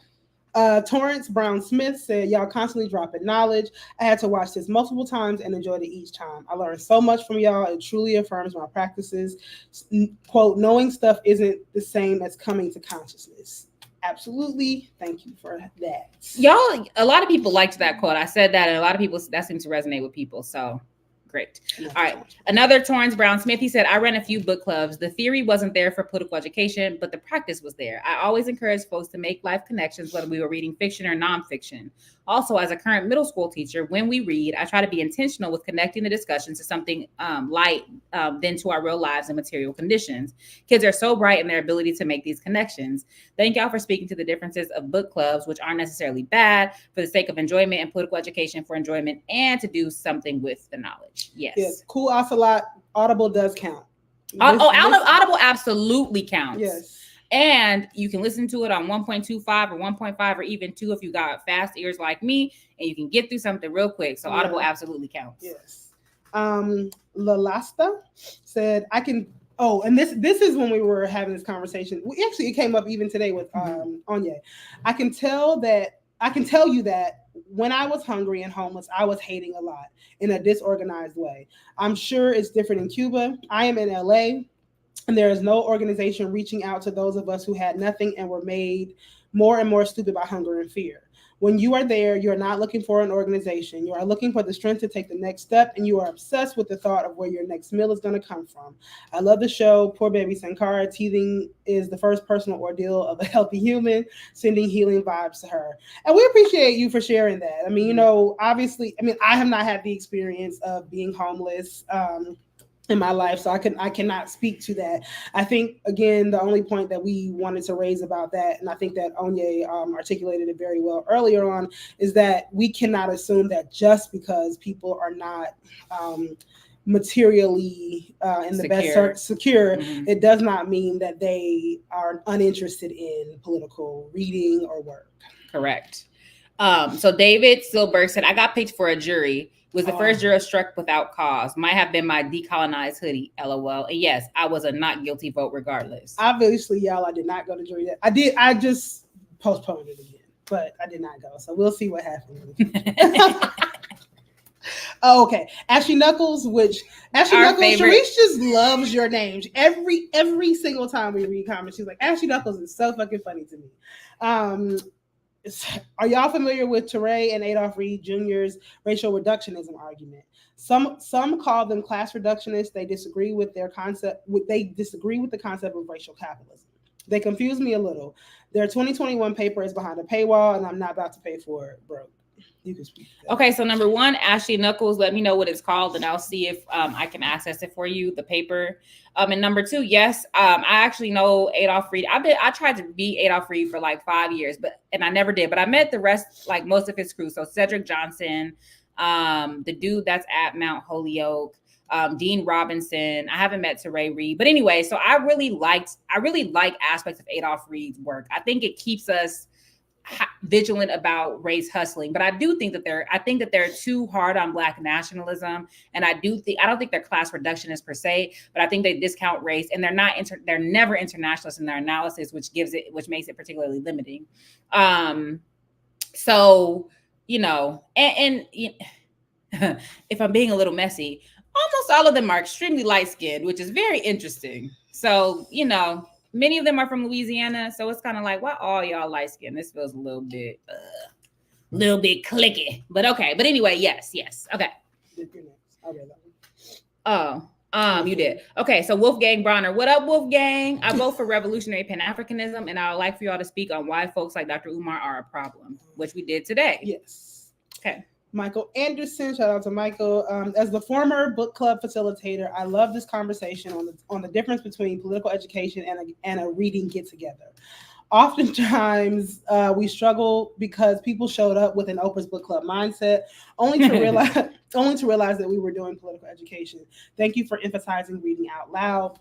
Torrance Brown Smith said, y'all constantly dropping knowledge. I had to watch this multiple times and enjoyed it each time. I learned so much from y'all. It truly affirms my practices. Quote, knowing stuff isn't the same as coming to consciousness. Absolutely. Thank you for that. Y'all, a lot of people liked that quote. I said that, and a lot of people, that seems to resonate with people. So Great. All right. Another Torrance Brown Smith. He said, I ran a few book clubs. The theory wasn't there for political education, but the practice was there. I always encourage folks to make life connections, whether we were reading fiction or nonfiction. Also, as a current middle school teacher, when we read, I try to be intentional with connecting the discussions to something light than to our real lives and material conditions. Kids are so bright in their ability to make these connections. Thank y'all for speaking to the differences of book clubs, which aren't necessarily bad, for the sake of enjoyment, and political education for enjoyment, and to do something with the knowledge. Yes. Cool Ocelot. Audible does count. Audible absolutely counts. Yes. And you can listen to it on 1.25 or 1.5 or even 2 if you got fast ears like me, and you can get through something real quick. So Audible absolutely counts. Yes. Lalasta said, I can. Oh, and this is when we were having this conversation. It came up even today with Onya. I can tell you that when I was hungry and homeless, I was hating a lot in a disorganized way. I'm sure it's different in Cuba. I am in LA. And there is no organization reaching out to those of us who had nothing and were made more and more stupid by hunger and fear. When you are there, you're not looking for an organization. You are looking for the strength to take the next step, and you are obsessed with the thought of where your next meal is going to come from. I love the show. Poor baby Sankara. Teething is the first personal ordeal of a healthy human, sending healing vibes to her. And we appreciate you for sharing that. I mean, obviously, I have not had the experience of being homeless, in my life, so I cannot speak to that. I think, again, the only point that we wanted to raise about that, and I think that Onye articulated it very well earlier on, is that we cannot assume that just because people are not materially in the best secure, it does not mean that they are uninterested in political reading or work. Correct. So David Silberg said, I got picked for a jury. Was the first juror struck without cause. Might have been my decolonized hoodie, LOL. And yes, I was a not guilty vote regardless. Obviously, y'all, I did not go to jury. I just postponed it again, but I did not go. So we'll see what happens. Okay. Ashley Knuckles, Sharice just loves your names. Every single time we read comments, she's like, Ashley Knuckles is so fucking funny to me. Are y'all familiar with Ture and Adolph Reed Jr.'s racial reductionism argument? Some call them class reductionists. They disagree with their concept. They disagree with the concept of racial capitalism. They confuse me a little. Their 2021 paper is behind a paywall, and I'm not about to pay for it, bro. You can speak. Okay, so number one, Ashley Knuckles, let me know what it's called, and I'll see if I can access it for you, the paper. And number two, yes, I actually know Adolph Reed. I tried to be Adolph Reed for like 5 years, and I never did. But I met the rest, like most of his crew. So Cedric Johnson, the dude that's at Mount Holyoke, Dean Robinson. I haven't met Ture Reed, but anyway, so I really like aspects of Adolph Reed's work. I think it keeps us vigilant about race hustling, but I think that they're too hard on Black nationalism, and I don't think they're class reductionists per se, but I think they discount race, and they're never internationalists in their analysis, which makes it particularly limiting. So and if I'm being a little messy, almost all of them are extremely light skinned, which is very interesting. So many of them are from Louisiana, so it's kind of like, why all y'all light skinned? This feels a little bit clicky, but okay. But anyway, yes, okay. Oh, you did. Okay, so Wolfgang Bronner. What up, Wolfgang? I vote for revolutionary Pan-Africanism, and I would like for y'all to speak on why folks like Dr. Umar are a problem, which we did today. Yes. Okay. Michael Anderson, shout out to Michael. As the former book club facilitator, I love this conversation on the difference between political education and a reading get together. Oftentimes, we struggle because people showed up with an Oprah's book club mindset, only to realize that we were doing political education. Thank you for emphasizing reading out loud.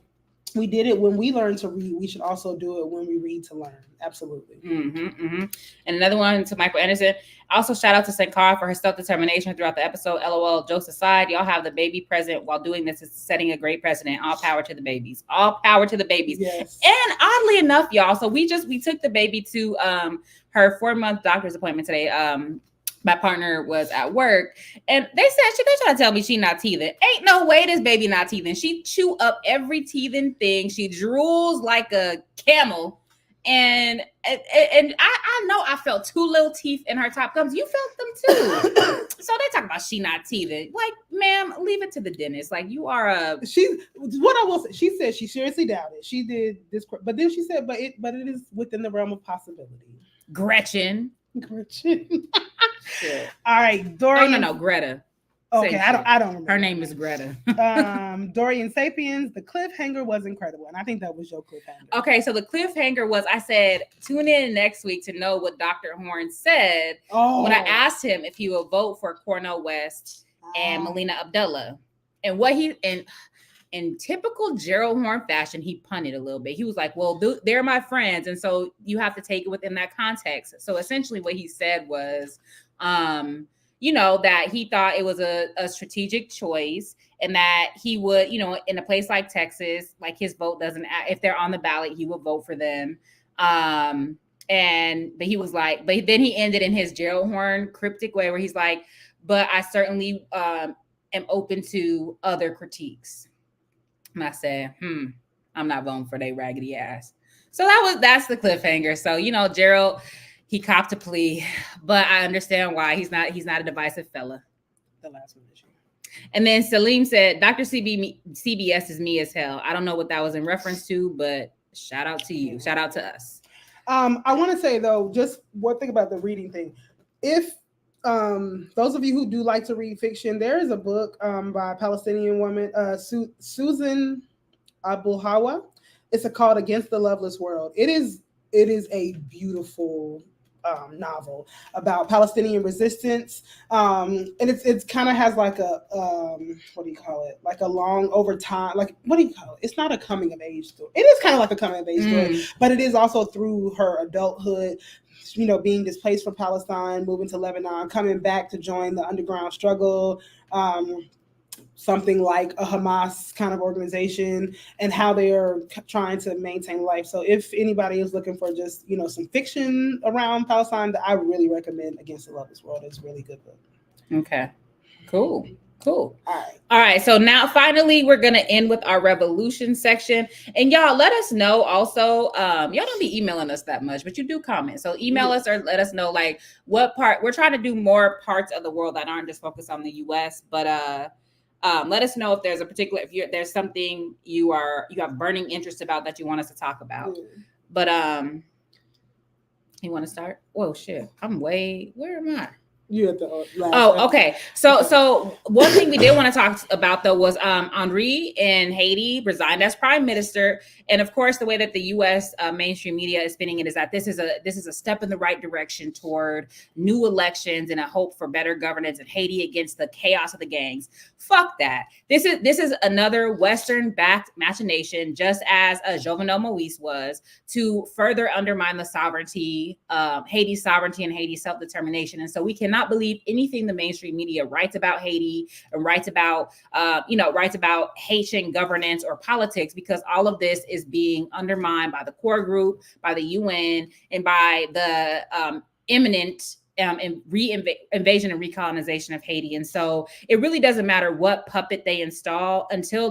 We did it when we learned to read. We should also do it when we read to learn. Absolutely. And another one to Michael Anderson. Also, shout out to Sankara for her self-determination throughout the episode. LOL, jokes aside, y'all have the baby present while doing this is setting a great precedent. All power to the babies. All power to the babies. Yes. And oddly enough, y'all, so we took the baby to her 4-month doctor's appointment today. My partner was at work, and they trying to tell me she not teething. Ain't no way this baby not teething. She chew up every teething thing. She drools like a camel. And I know I felt 2 little teeth in her top gums. You felt them too. So they talk about she not teething. Like, ma'am, leave it to the dentist. Like, you are a what I will say. She said she seriously doubted. She did this, but then she said, but it is within the realm of possibility. Gretchen. Gretchen. Shit. All right, Dorian. Oh no, Greta. Okay, I don't remember. Her name is Greta. Dorian Sapiens, the cliffhanger was incredible. And I think that was your cliffhanger. Okay, so the cliffhanger was, I said, tune in next week to know what Dr. Horn said when I asked him if he would vote for Cornel West and Melina Abdullah. And what he, in typical Gerald Horn fashion, he punted a little bit. He was like, well, they're my friends. And so you have to take it within that context. So essentially what he said was, that he thought it was a strategic choice, and that he would, in a place like Texas, like his vote doesn't, if they're on the ballot, he would vote for them. But he was like, but then he ended in his Gerald Horn cryptic way where he's like, but I certainly am open to other critiques. And I said, I'm not voting for they raggedy ass. So that's the cliffhanger. So, Gerald, he copped a plea, but I understand why. He's not a divisive fella. The last one issue. And then Salim said, Dr. CBS is me as hell. I don't know what that was in reference to, but shout out to you. Shout out to us. I want to say, though, just one thing about the reading thing. If those of you who do like to read fiction, there is a book by a Palestinian woman, Susan Abulhawa. It's called Against the Loveless World. It is a beautiful novel about Palestinian resistance, and it's kind of has like a what do you call it? Like a long over time. Like, what do you call it? It's not a coming of age story. It is kind of like a coming of age story, but it is also through her adulthood. Being displaced from Palestine, moving to Lebanon, coming back to join the underground struggle. Something like a Hamas kind of organization, and how they are trying to maintain life. So if anybody is looking for just, some fiction around Palestine, I really recommend Against the Loveless World. It's a really good book. Okay, cool. All right. So now finally, we're going to end with our revolution section. And y'all, let us know also, y'all don't be emailing us that much, but you do comment. So email us or let us know like what part. We're trying to do more parts of the world that aren't just focused on the US, but let us know if there's a particular, there's something you have burning interest about that you want us to talk about. But you want to start? Whoa, shit! Where am I? You at the last. Oh, okay. So one thing we did want to talk about though was Henri in Haiti resigned as prime minister, and of course the way that the U.S. Mainstream media is spinning it is that this is a step in the right direction toward new elections and a hope for better governance in Haiti against the chaos of the gangs. Fuck that. This is another Western-backed machination, just as Jovenel Moïse was, to further undermine the sovereignty, Haiti's sovereignty and Haiti's self-determination. And so we cannot believe anything the mainstream media writes about Haiti and writes about Haitian governance or politics, because all of this is being undermined by the core group, by the UN, and by the imminent invasion and recolonization of Haiti. And so it really doesn't matter what puppet they install until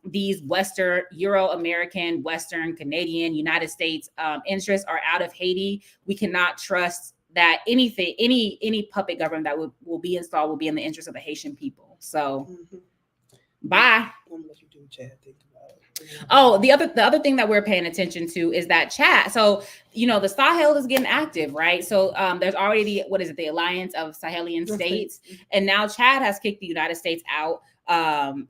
these Western, Euro-American, Western, Canadian, United States interests are out of Haiti. We cannot trust that any puppet government that will be installed will be in the interest of the Haitian people. So bye. I'm gonna let you do Chad think about it. Oh, the other thing that we're paying attention to is that Chad. So, the Sahel is getting active, right? So there's already the Alliance of Sahelian States. And now Chad has kicked the United States out,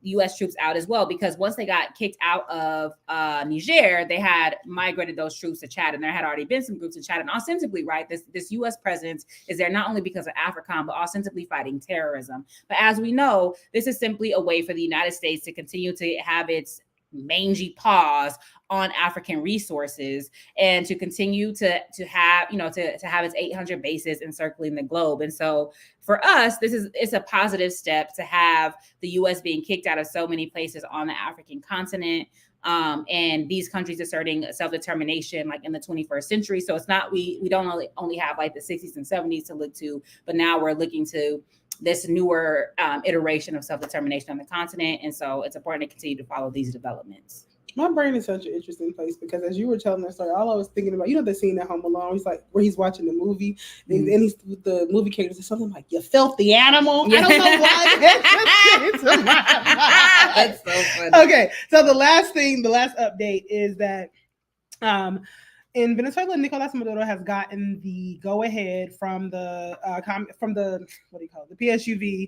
U.S. troops out as well, because once they got kicked out of Niger, they had migrated those troops to Chad, and there had already been some groups in Chad. And ostensibly, right, this U.S. presence is there not only because of AFRICOM, but ostensibly fighting terrorism. But as we know, this is simply a way for the United States to continue to have its mangy paws on African resources and to continue to have its 800 bases encircling the globe. And so for us, it's a positive step to have the U.S. being kicked out of so many places on the African continent, and these countries asserting self-determination like in the 21st century. So it's not, we don't only have like the 60s and 70s to look to, but now we're looking to this newer iteration of self-determination on the continent. And so it's important to continue to follow these developments. My brain is such an interesting place because as you were telling that story, all I was thinking about, the scene at Home Alone, he's like, where he's watching the movie, and he's with the movie characters or something like, you filthy animal. I don't know why. That's so funny. Okay, so the last update is that in Venezuela, Nicolas Maduro has gotten the go-ahead from the the PSUV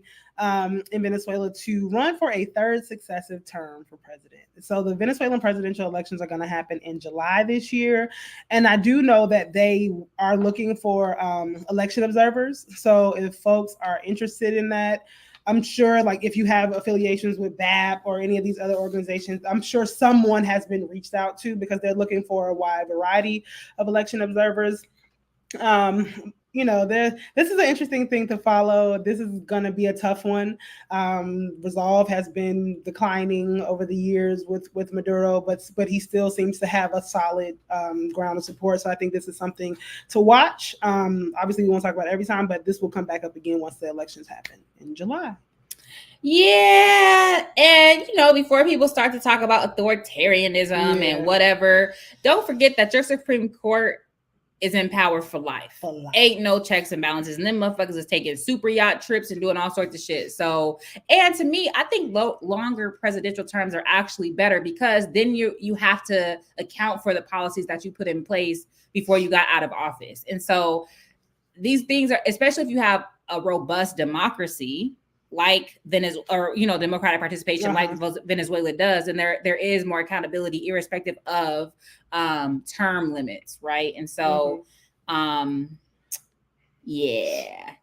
in Venezuela to run for a third successive term for president. So the Venezuelan presidential elections are going to happen in July this year, and I do know that they are looking for election observers. So if folks are interested in that, I'm sure, like, if you have affiliations with BAP or any of these other organizations, I'm sure someone has been reached out to because they're looking for a wide variety of election observers. This is an interesting thing to follow. This is going to be a tough one. Resolve has been declining over the years with Maduro, but he still seems to have a solid ground of support. So I think this is something to watch. Obviously, we won't talk about it every time, but this will come back up again once the elections happen in July. Yeah. And, before people start to talk about authoritarianism and whatever, don't forget that your Supreme Court is in power for life. Ain't no checks and balances. And them motherfuckers is taking super yacht trips and doing all sorts of shit. So, and to me, I think longer presidential terms are actually better because then you have to account for the policies that you put in place before you got out of office. And so these things are, especially if you have a robust democracy, like Venezuela, or democratic participation, like Venezuela does, and there is more accountability, irrespective of term limits, right? And so,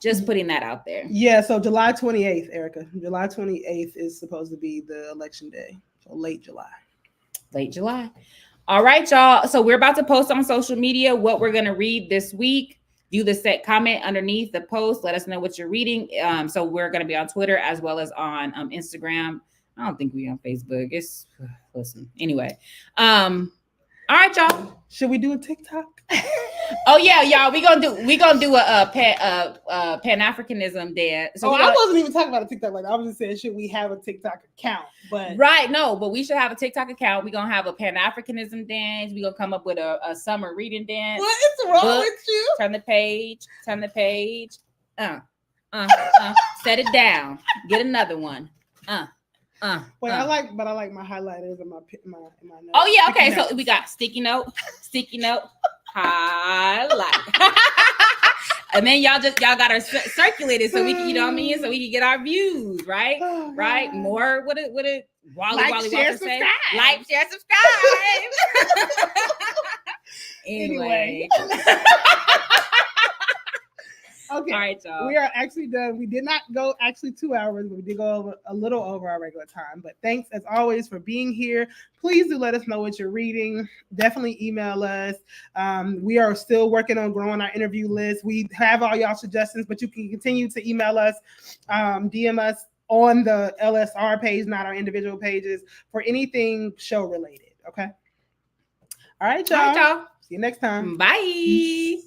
just putting that out there. Yeah, so July 28th, Erica. July 28th is supposed to be the election day, so late July. Late July. All right, y'all. So we're about to post on social media what we're gonna read this week. Do the set comment underneath the post. Let us know what you're reading. So we're going to be on Twitter as well as on Instagram. I don't think we're on Facebook. Listen. Anyway. All right, y'all. Should we do a TikTok? Oh yeah, y'all. We gonna do a Pan-Africanism dance. So I wasn't even talking about a TikTok. Like I was just saying, should we have a TikTok account? But but we should have a TikTok account. We're gonna have a Pan-Africanism dance. We're gonna come up with a summer reading dance. What is wrong with you? Turn the page. Set it down. Get another one. I like my highlighters and my notes. Oh yeah, okay. So we got sticky note, highlight. And then y'all gotta circulate it so we can, so we can get our views, right? Oh, right? More what it Wally share, Walker say? subscribe. Like, share, subscribe. Anyway. Okay. All right, y'all. We are actually done. We did not go 2 hours, but we did go a little over our regular time. But thanks as always for being here. Please do let us know what you're reading. Definitely email us. We are still working on growing our interview list. We have all y'all suggestions, but you can continue to email us, DM us on the LSR page, not our individual pages, for anything show related. Okay. All right, y'all. See you next time. Bye.